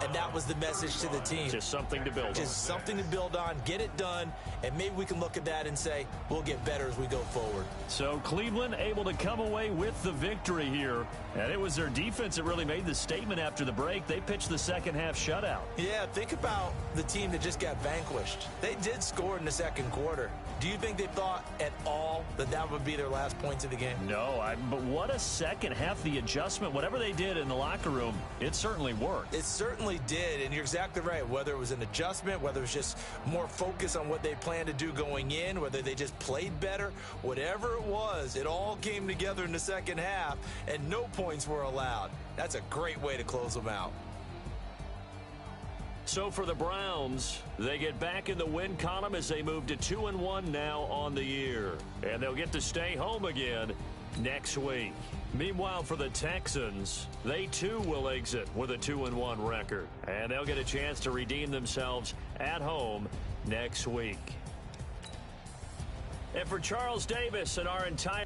and that was the message to the team. Just something to build on. Just something to build on, get it done, and maybe we can look at that and say, we'll get better as we go forward. So Cleveland able to come away with the victory here, and it was their defense that really made the statement after the break. They pitched the second half shutout. Yeah, think about the team that just got vanquished. They did score in the second quarter. Do you think they thought at all that that would be their last points of the game? No, but what a second half. The adjustment, whatever they did in the locker room, it certainly worked. It certainly did, and you're exactly right. Whether it was an adjustment, whether it was just more focus on what they planned to do going in, whether they just played better, whatever it was, it all came together in the second half, and no points were allowed. That's a great way to close them out. So for the Browns, they get back in the win column as they move to 2-1 now on the year. And they'll get to stay home again next week. Meanwhile, for the Texans, they too will exit with a 2-1 record. And they'll get a chance to redeem themselves at home next week. And for Charles Davis and our entire...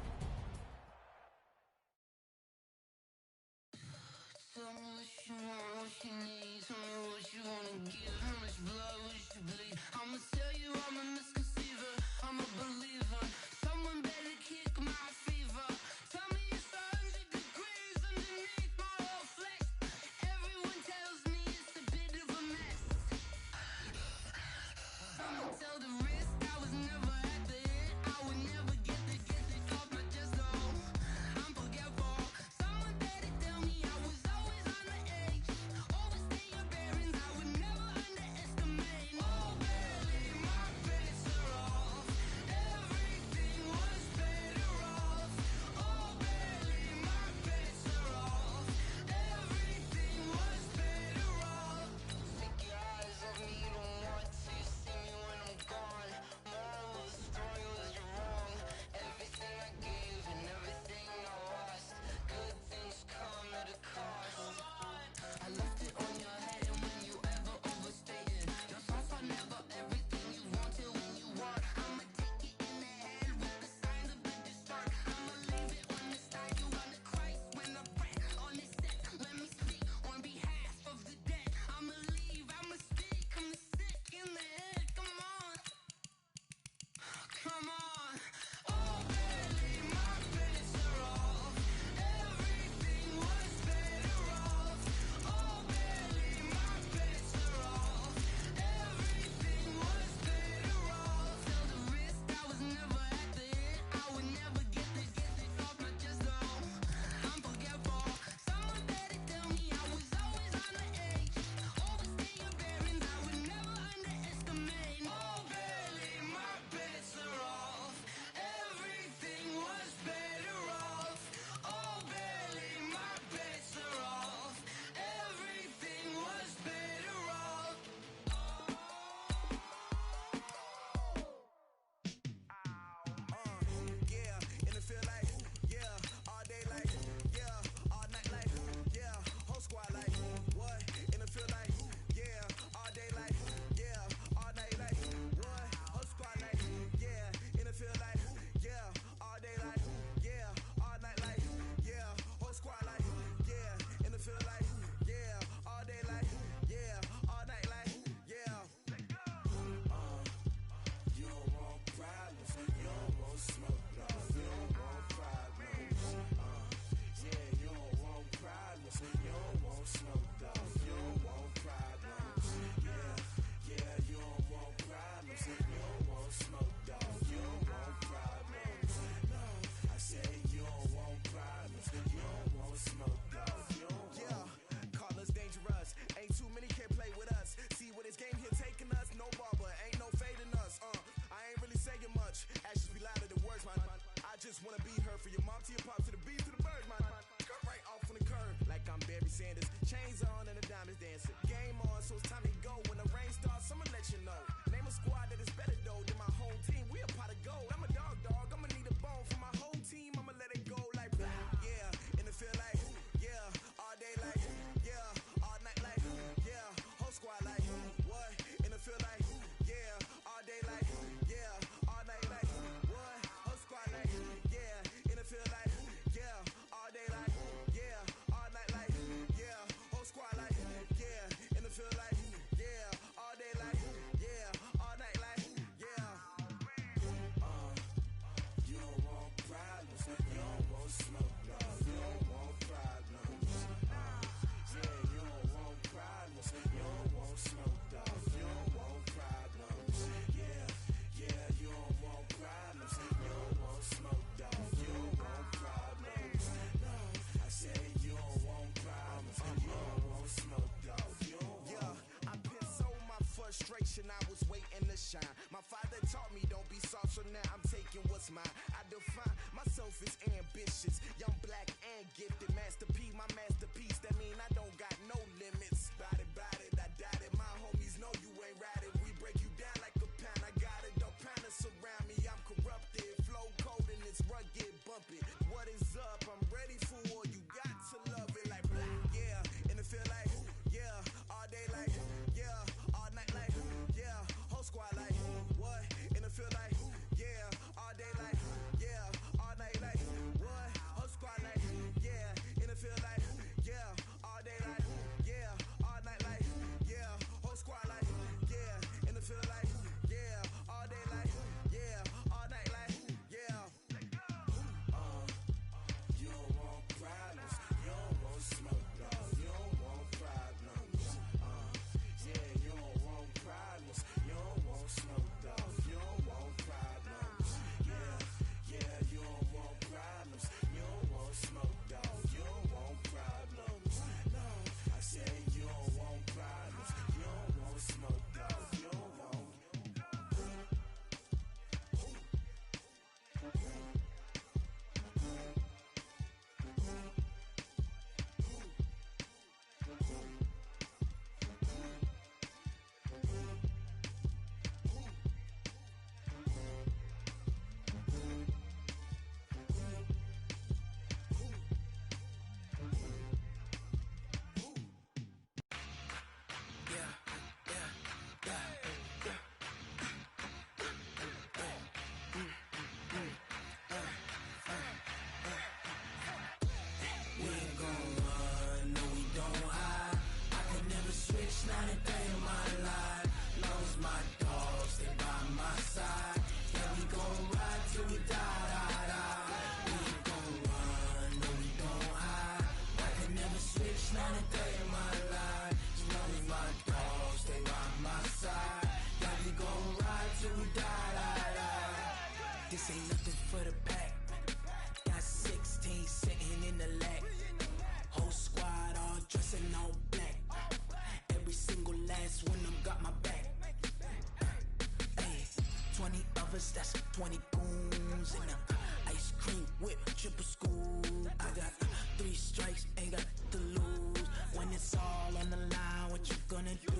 20 goons and a ice cream whip, triple school. I got 3 strikes, ain't got to lose. When it's all on the line, what you gonna do?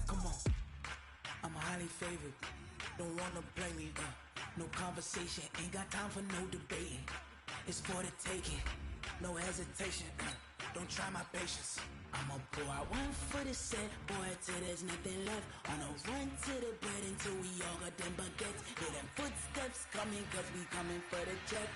Come on, I'm highly favored. Don't wanna blame me, no conversation, ain't got time for no debating. It's for the taking, no hesitation, don't try my patience. I'ma pour out one for the set, boy, till there's nothing left. On a run to the bread until we all got them baguettes. Hear them footsteps coming, cause we coming for the check.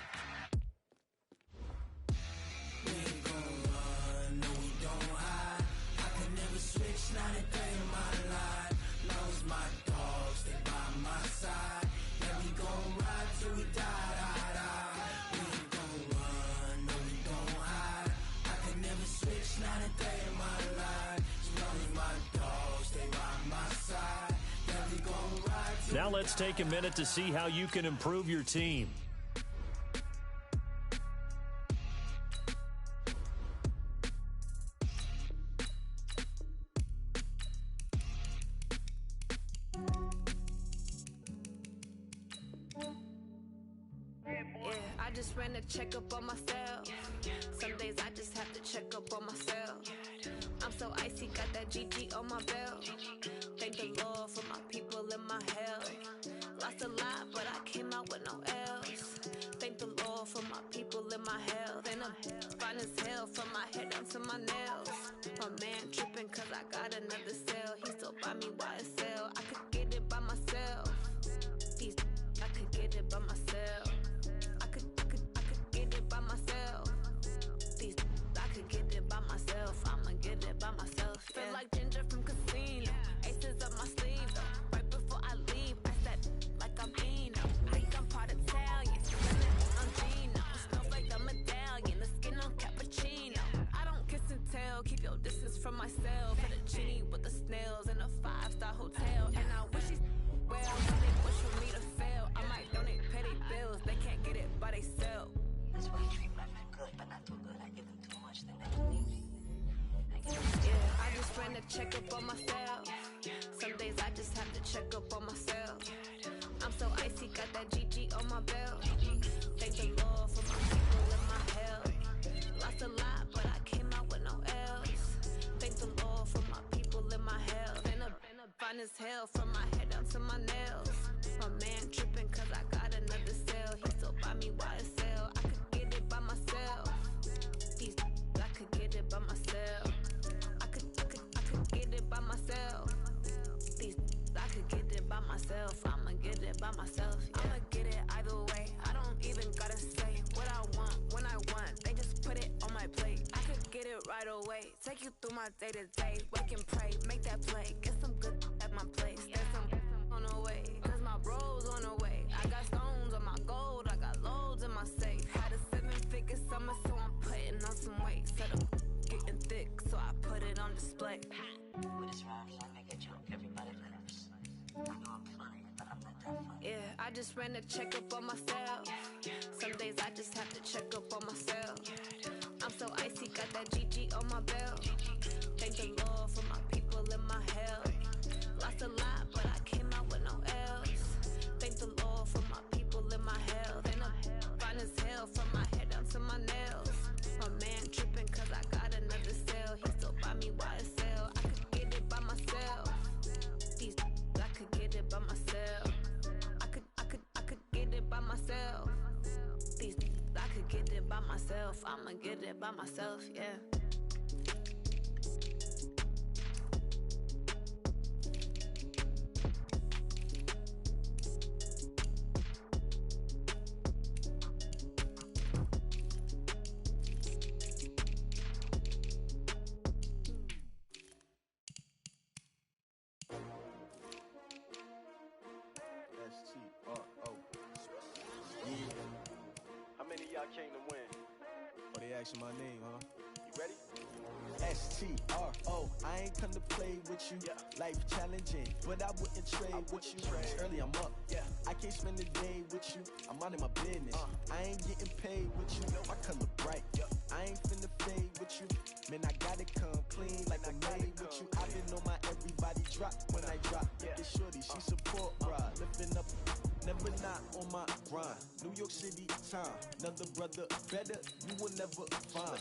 We ain't gon' run, no we don't hide. I can never switch, not a day in my life. Long as my dogs, stay by my side. Yeah, we gon' ride till we die, die, die. We ain't gon' run, no we don't hide. I can never switch, not a day in my life. As long as my dogs, stay by my side. Yeah, we gon' ride till Now let's take a minute to see how you can improve your team. I just ran a checkup on myself. Some days I just have to check up on myself. I'm so icy, got that GG on my belt. Thank the Lord for my people and my health. Lost a lot, but I came out with no else. Thank the Lord for my people and my health. And I'm fine as hell from my head down to my nails. My man tripping cause I got another cell. He still buy me YSL. I could get it by myself. I could get it by myself. I could get it by myself. I could get it by myself. I'ma get it by myself. Yeah. Feel like Ginger from Casino. Aces up my sleeve though. Right before I leave, I said like I'm Beano. I think I'm part Italian. I'm Gino. Smells like the medallion. The skin on cappuccino. I don't kiss and tell. Keep your distance from myself. For the genie with the snails in a 5-star hotel. And I wish he's well. They wish for me to fail. I might donate petty bills. They can't get it by themselves. That's why you treat black men good, but not too good. I give them too much, then they don't need me. Yeah, I just ran a checkup on myself. Some days I just have to check up on myself. I'm so icy, got that GG on my belt. Thank the Lord for my people and my health. Lost a lot, but I came out with no else. Thank the Lord for my people and my health. And I'm fine as hell from my head down to my nails. My man tripping cause I got another cell. He still buy me YSL. I could get it by myself. I could get it by myself. I could get it by myself. I could get it by myself. I'ma get it by myself. Yeah. I'ma get it either way. I don't even gotta say what I want when I want. They just put it on my plate. I could get it right away. Take you through my day to day. Wake and pray, make that play. Get some good at my place. There's some on the way, cause my bro's on the way. I got stones on my gold. I got loads in my safe. Had a 7-figure summer, so I'm putting on some weight. Set up getting thick, so I put it on display. With this rhyme, I make it joke. Everybody laughs. I know I'm funny, but I'm not that funny. Yeah, I just ran a checkup on myself. Some days I just have to check up on myself. I'm so icy, got that GG on my belt. Thank the Lord for my people and my health. Lost a lot, but I came out with no else. Thank the Lord for my people and my health. And I'm fine as hell from my head down to my nails. My man tripping cause I got another cell. He still buy me YSL. I could get it by myself. I could get it by myself. I could get it by myself. I could get it by myself. I'ma get it by myself, yeah. Came to win. Oh, they asking my name, huh? You ready? STRO. I ain't come to play with you. Yeah. Life challenging, but I wouldn't trade with you. It's early, I'm up. Yeah. I can't spend the day with you. I'm out of my business. I ain't getting paid with you. My color bright. Yeah. I ain't finna fade with you. Man, I gotta come clean like I made with you. I been on my everybody drop when I drop. Yeah. This shorty, she support, bruh. Lifting up. Never never not on my grind. New York City time, another brother better, you will never find.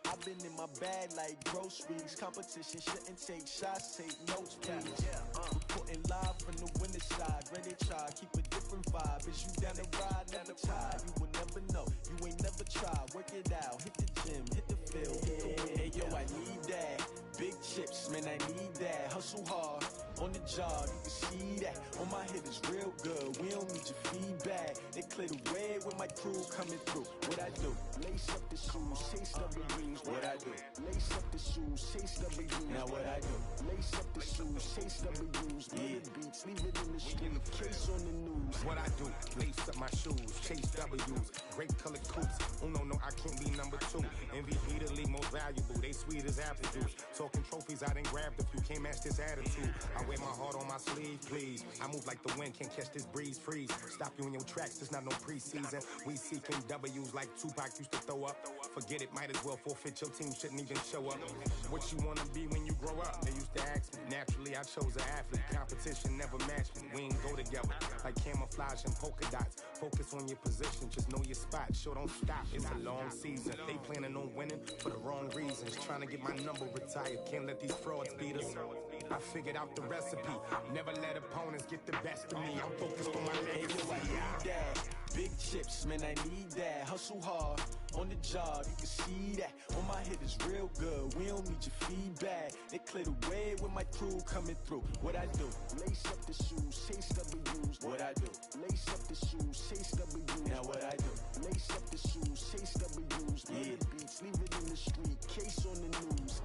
I've been in my bag like groceries. Competition shouldn't take shots, take notes, please. Reporting live from the winter side. Ready to try, keep a different vibe. Is you down the ride, never tired. You will never know, you ain't never tried. Work it out, hit the gym, hit the field, hit the win. Hey yo, I need that. Big chips, man, I need that. Hustle hard, on the job, you can see that. On my hit is real good, we don't need your feedback. They clear the way with my crew coming through. What I do? Lace up the shoes, chase W's. What I do? Lace up the shoes, chase W's. Now what I do? Lace up the shoes, chase W's. Play the beats, leave it in the street, case on the news. What I do? Lace up my shoes, chase W's. Great colored coops. Oh no, I can't be number 2. MVP the league most valuable. They sweet as apple juice. Talking trophies, I done grabbed a few. Can't match this attitude. I wear my heart on my sleeve, please. I move like the wind, can't catch this breeze. Freeze. Stop you in your tracks. There's not no preseason. We seeking W's like Tupac used to throw up. Forget it, might as well forfeit. Your team shouldn't even show up. What you wanna be when you grow up? They used to ask me. Naturally, I chose an athlete. Competition never matched me. We ain't go together like camouflage and polka dots. Focus on your position, just know your spot. Sure, don't stop. It's a long season. They planning on winning for the wrong reasons. Trying to get my number retired. Can't let these frauds beat us. I figured out the recipe. Never let opponents get the best of me. I'm focused on my legacy. I need that. Big chips, man, I need that. Hustle hard, on the job, you can see that. On my hit is real good, we don't need your feedback. They clear the way with my crew coming through. What I do? Lace up the shoes, chase W's. What I do? Lace up the shoes, chase W's. Now what I do? Lace up the shoes, chase W's. Play the beats, leave it in the street, case on the news.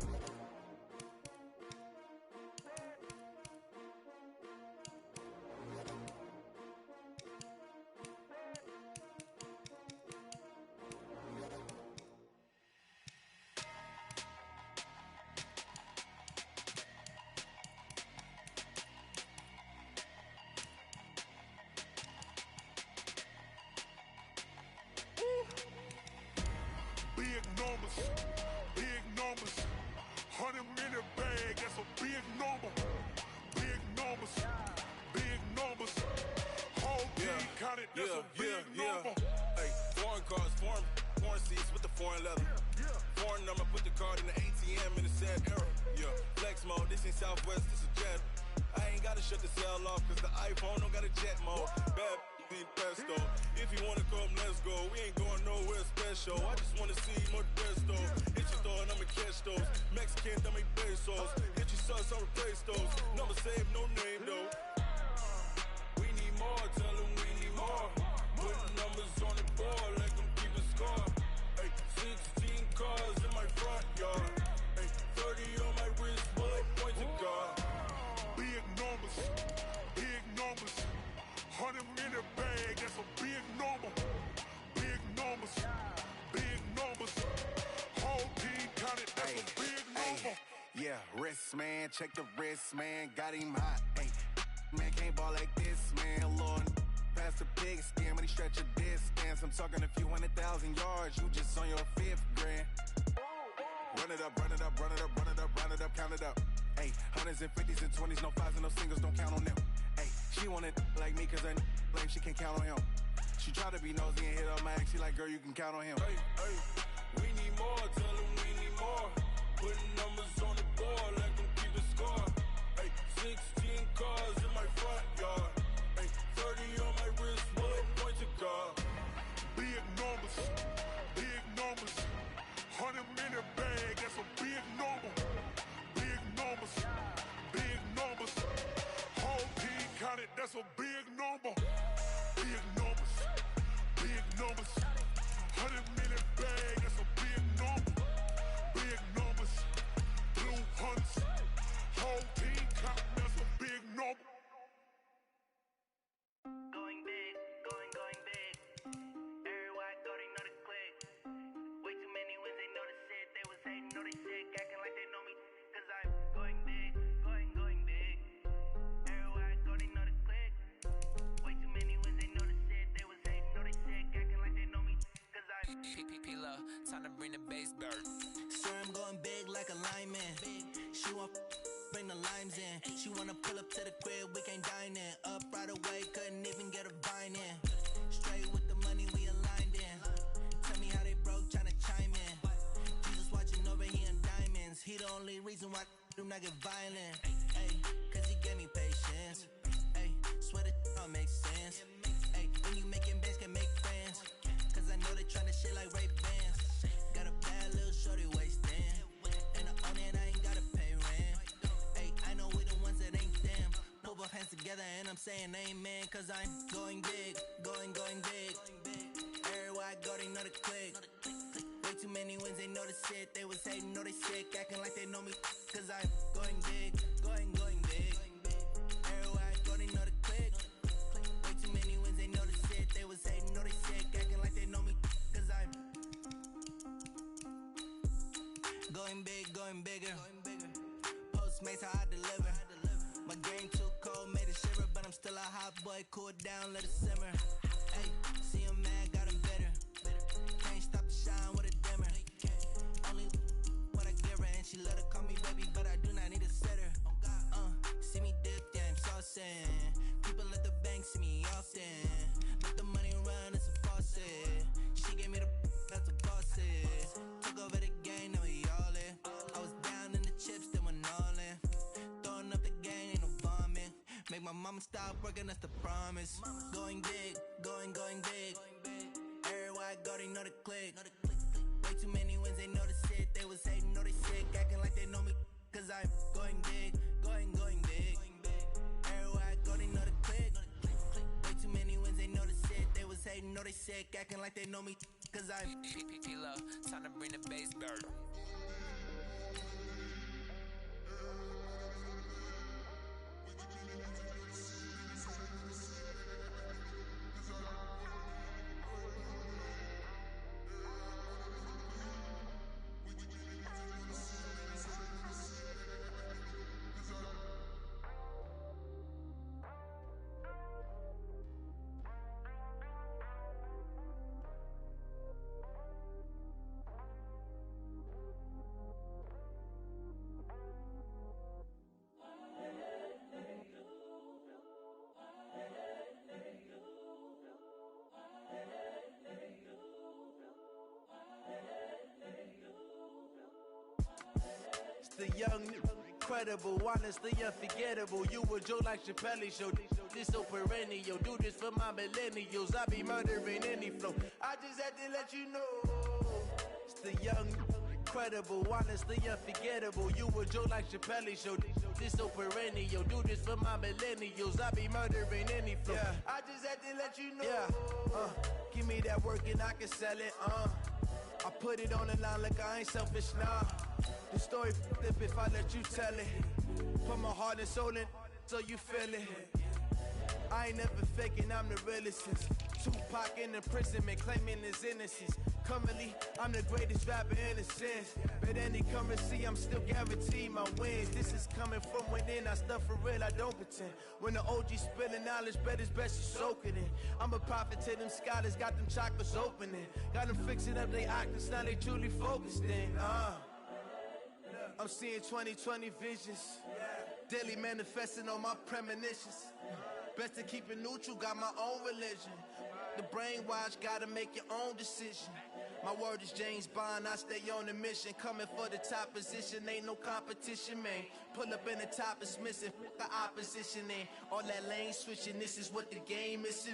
Big numbers, 100 minute bag, that's a big number. Big numbers, whole team counted, that's a big number. Hey, foreign cars, foreign seats with the foreign leather. Foreign number, put the card in the ATM in the sad era. Yeah, flex mode, this ain't Southwest, this is Jet. I ain't gotta shut the cell off, cause the iPhone don't got a jet mode. Bad need pesto. If you wanna come, let's go. We ain't going nowhere special. I just wanna see more Desto. Hit your thought, I'ma catch those. Mexican, I make pesos. Hit your sauce, I'll replace those. Number save, no name though. We need more, tell them we need more. Putting numbers on the board, let them keep a score. Hey, 16 cars in my front yard. Hey, 30 on my wrist, bullet point to God. Big numbers, 100 minute bag, that's a big number. Big numbers, whole team counted, that's a big number. Yeah, wrist man, check the wrist man, got him hot. Ay, man can't ball like this, man. Lord, past the big skin, when he stretch a distance. I'm talking a few 100,000 yards, you just on your 5th grand. Run it up, count it up. Ay, hundreds and 50s and 20s, no 5s and no singles, don't count on them. Ay, she want it like me, cause her blame, she can't count on him. She try to be nosy and hit up my ex, she like, girl, you can count on him. Hey, we need more, tell them we need more. Putting numbers on the board, let them keep the score. Hey, 16 cars in my front yard. Hey, 30 on my wrist, bullet point to God. Big numbers, 100 minute bag, that's a big number. Big numbers, whole team counted, that's a big number. Big numbers, 100 minute bag, that's a big number. Big numbers, blue hunts, whole team counting, that's a big number. Going big, going big. Everywhere I go, they know the click. Way too many wins, they know the shit. They was hating, know they sick, acting like they know me. Cause I'm going big, going big. Everywhere I go, they know the click. Way too many wins, they know the shit. They was hating, know they sick, acting like they know me. Cause I'm P-P-P-Love, time to bring the bass bird. Sir, I'm going big like a lineman. She want bring the limes in. She wanna pull up to the crib, we can't dine in. Up right away, couldn't even get a vine in. Straight with the money, we aligned in. Tell me how they broke, tryna chime in. Jesus watching over, he in diamonds. He the only reason why I do not get violent. Ay, cause he gave me patience. Ay, swear that don't make sense. Ay, when you making bands, can make friends. Cause I know they tryna shit like Ray-Bans. Got a bad little shorty wasting. And on it, I ain't gotta pay rent. Ay, I know we the ones that ain't them. Put both hands together and I'm saying amen. Cause I'm going big, going big. Everywhere I go, they know the click. Way too many wins, they know the shit. They was hating, know they sick, acting like they know me. Cause I'm going big, going big. Everywhere I go, they know the click. Way too many wins, they know the shit. They was hating, know they sick, acting like they know me. Cause I'm going big, going bigger. Postmates, how I deliver. My game too cold, made it shiver. But I'm still a hot boy, cool it down, let it simmer. Hey, see him mad, got him bitter. Can't stop the shine with a dimmer. Only what I give her, and she let her call me baby, but I do not need a sitter. See me dip, yeah, I'm saucing. People at the bank see me often. Let the money run, it's a faucet. She gave me the that's a bosses. Took over the game, now we all in. I was down in the chips, then went all in. Throwing up the game, ain't no bombing. Make my mama stop working, that's the promise. Going big, going big. Everywhere I go, they know the click. Way too many wins, they know the shit. They was hating, know they sick, acting like they know me. Cause I'm going big, going big. Everywhere I go, they know the click. Way too many wins, they know the shit. They was hating, know they sick, acting like they know me. Cause I'm P-Love, time to bring the bass bird. The young, incredible, honestly unforgettable. You a Joe like Chappelle show. This so perennial. Do this for my millennials. I be murdering any flow. I just had to let you know. It's the young, incredible, honestly unforgettable. You a Joe like Chappelle show. This so perennial. Do this for my millennials. I be murdering any flow. Yeah. I just had to let you know. Yeah. Give me that work and I can sell it. I put it on the line like I ain't selfish, nah. The story flip if I let you tell it. Put my heart and soul in so you feel it. I ain't never faking, I'm the realest since Tupac in imprisonment, claiming his innocence. Currently, I'm the greatest rapper in a sense. But any currency, I'm still guaranteed my wins. This is coming from within, I stuff for real, I don't pretend. When the OG spilling knowledge, bet it's best you soak it in. I'm a prophet to them scholars, got them chakras opening. Got them fixing up they octaves, now they truly focused in. I'm seeing 2020 visions. Daily manifesting on my premonitions. Best to keep it neutral, got my own religion. The brainwash, gotta make your own decision. My word is James Bond, I stay on the mission. Coming for the top position, ain't no competition, man. Pull up in the top, it's missing, the opposition in. All that lane switching, this is what the game is.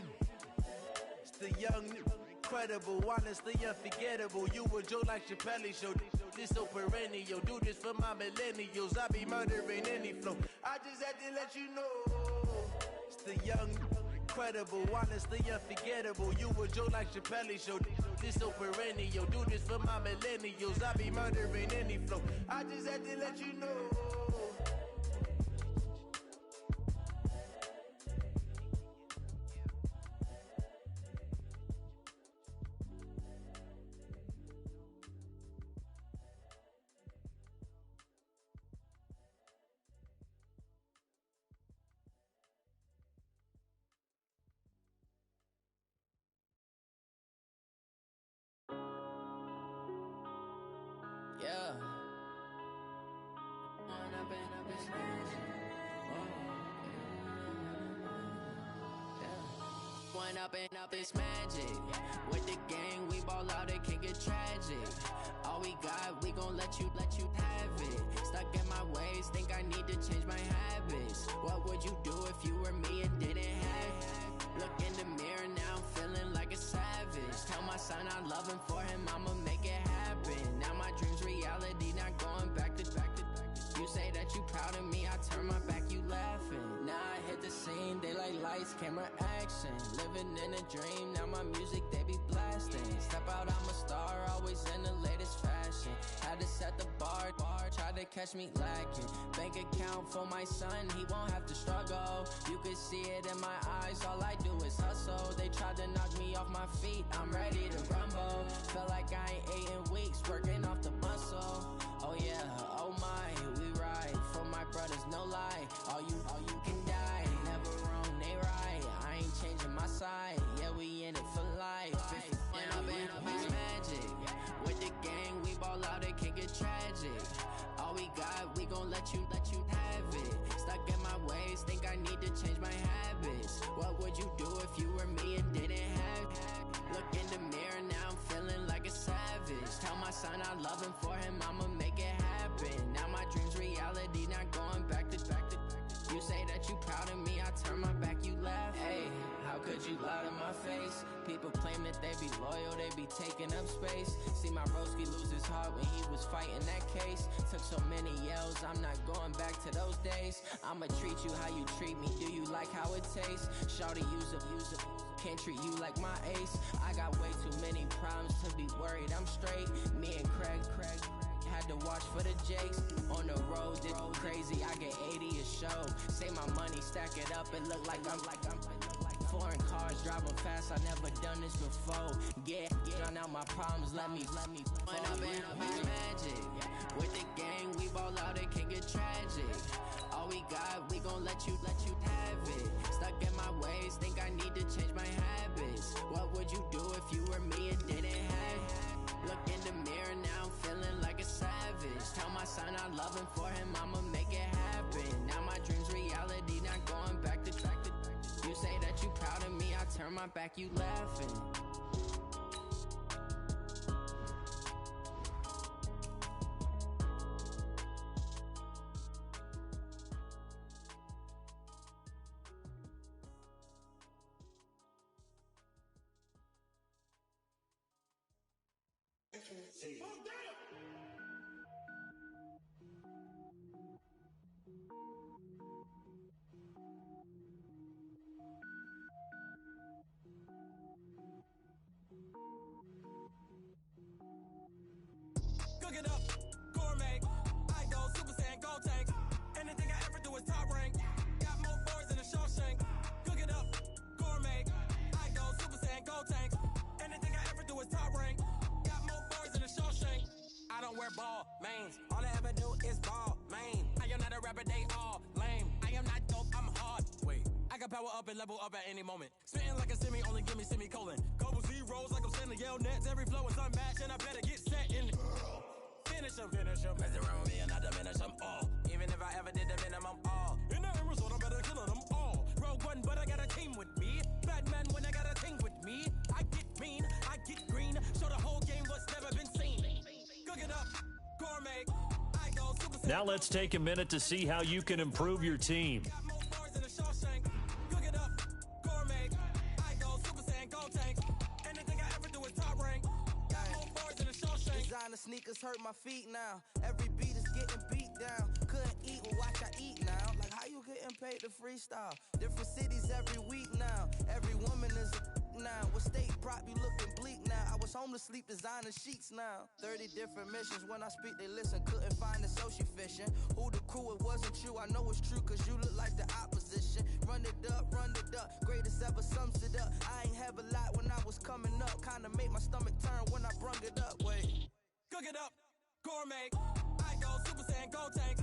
It's the young, incredible, honestly unforgettable. You a Joe like Chappelle show. This so perennial. Do this for my millennials. I be murdering any flow. I just had to let you know. It's the young, incredible, honestly unforgettable. You a Joe like Chappelle show. This so perennial. Do this for my millennials. I be murdering any flow. I just had to let you know. Yeah. Up it's magic. With the gang, we ball out, it can get tragic. All we got, we gon' let you have it. Stuck in my ways, think I need to change my habits. What would you do if you were me and didn't have it? Look in the mirror now, I'm feeling like a savage. Tell my son I love him, for him I'ma make it happen. Now my dream's reality, not going back to. You say that you proud of me, I turn my back, you laughing. Now I hit the scene, daylight lights, camera action. Living in a dream, now my music they be blasting. Step out, I'm a star, always in the latest fashion. Had to set the bar, try to catch me lacking. Bank account for my son, he won't have to struggle. You can see it in my eyes, all I do is hustle. They tried to knock me off my feet, I'm ready to rumble. Felt like I ain't ate in weeks, working off the muscle. Oh yeah, oh my, we ride for my brothers, no lie. All you can die, never wrong, they right. I ain't changing my side, yeah, we in it for life. When up it's magic. With the gang, we ball out, it can get tragic. All we got, we gon' let you have it. Stuck in my ways, think I need to change my habits. What would you do if you were me and didn't have it? Look in the mirror, now I'm feeling like a savage. Tell my son I love him, for him I'ma make it happen. Now my dream's reality, not going back to. You say that you proud of me, I turn my back, you laugh. Hey, how could you lie to my face? People claim that they be loyal, they be taking up space. See my broski lose his heart when he was fighting that case. Took so many yells, I'm not going back to those days. I'ma treat you how you treat me, do you like how it tastes? Shawty, use up, can't treat you like my ace. I got way too many problems to be worried, I'm straight. Me and Craig had to watch for the Jakes. On the road, this crazy, I get 80 a show. Save my money, stack it up, it look like I'm foreign cars, driving fast, I never done this before. Drown out my problems, let me When up it's magic. With the gang, we ball out, it can get tragic. All we got, we gon' let you have it. Stuck in my ways, think I need to change my habits. What would you do if you were me and didn't have it? Look in the mirror, now I'm feeling like a savage. Tell my son I love him, for him I'ma make it happen. Now my dream's reality, not going back to. You say that you proud of me, I turn my back, you laughing. Cook it up, gourmet. I go Super Saiyan, gold tank. Anything I ever do is top rank. Got more boards than a Shawshank. Cook it up, gourmet. I go Super Saiyan, gold tank. Anything I ever do is top rank. Got more boards than a Shawshank. I don't wear ball mains. All I ever do is ball main. I am not a rapper, they all lame. I am not dope, I'm hard. Wait, I can power up and level up at any moment. Spitting like a semi, only give me semicolon. Couple zeros like I'm sending yell nets. Every flow is unmatched and I better get set in it. Finish them. Mess around with me and I diminish them all. Even if I ever did the minimum all. In the end result, I'm better killing them all. Rogue One, but I got a team with me. Batman when I got a team with me. I get mean, I get green. Show the whole game what's never been seen. Cook it up, gourmet. I go Super. Now let's take a minute to see how you can improve your team. Got more bars than a Shawshank. Cook it up, gourmet. I go Super Saiyan, gold tank. Anything I ever do is top rank. Got more bars than a Shawshank. Designer sneakers hurt my feet now. Every beat is getting beat down. Couldn't eat, well, watch I eat now. Like how you getting paid to freestyle? Different cities every week now. Every woman is a now. What state prop you looking bleak now? I was home to sleep, designer sheets now. 30 different missions. When I speak, they listen. Couldn't find it, so she fishing. Who the crew? It wasn't you. I know it's true, cause you look like the opposition. Run it up, greatest ever sums it up. I ain't have a lot when I was coming up. Kinda made my stomach turn when I brung it up. Wait. Cook it up, gourmet. I go Super Saiyan, gold tank.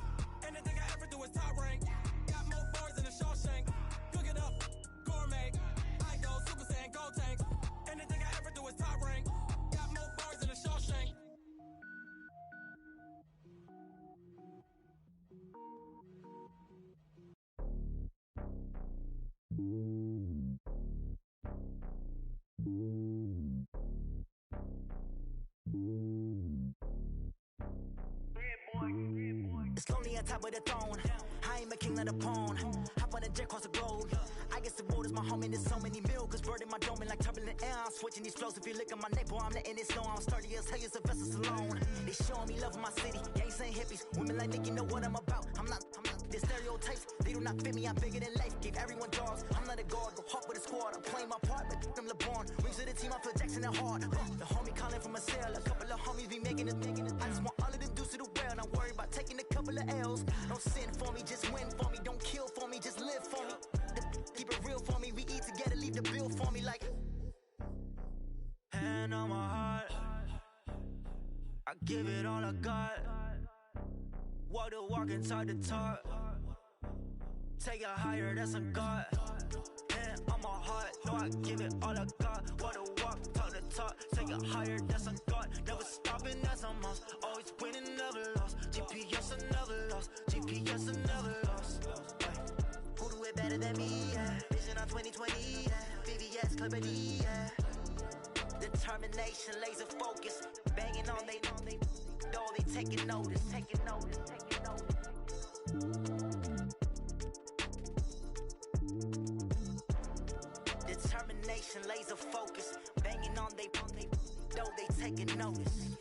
Anything I ever do is top rank. Got more bars than a Shawshank. Cook it up, gourmet. I go Super Saiyan, gold tank. Anything I ever do is top rank. Got more bars than a Shawshank. It's lonely on top of the throne. I ain't a king of the pawn. Hop on a jet across the globe. I guess the world is my home and there's so many milk. Bird in my dome and like turbulent air. I'm switching these flows. If you look at my neck, boy, I'm letting it snow. I'm sturdy as hell as a vessel alone. They showing me love in my city. Gangs ain't hippies. Women like Nicki know what I'm about. I'm not the stereotypes. They do not fit me. I'm bigger than life. Give everyone jobs. I'm not a guard. Go hard with a squad. I'm playing my part, but them LeBron. Rings to the team. I feel Jackson and hard. The homie calling from a cell. A couple of homies be making it. I just want all of them dudes to do well. Not worry about taking a couple of L's. Don't sin for me, just win for me. Don't kill for me, just live for me. Keep it real for me. We eat together, leave the bill for me like. Hand on my heart, I give it all I got. Walk the walk and talk the talk. Take it higher, that's a God. Hand on my heart, no, I give it all I got. Walk the walk, talk the talk. Take it higher, that's a God. Never stopping, that's a must. Always winning, never lost. GPS, I never lost. GPS, I never lost. Who do it better than me? Yeah. Vision on 2020. Yeah. VVS, Clippity. Yeah. Determination, laser focus. Banging on they though they taking notice. Taking notice. Taking notice. Determination, laser focus. Banging on they though they taking notice.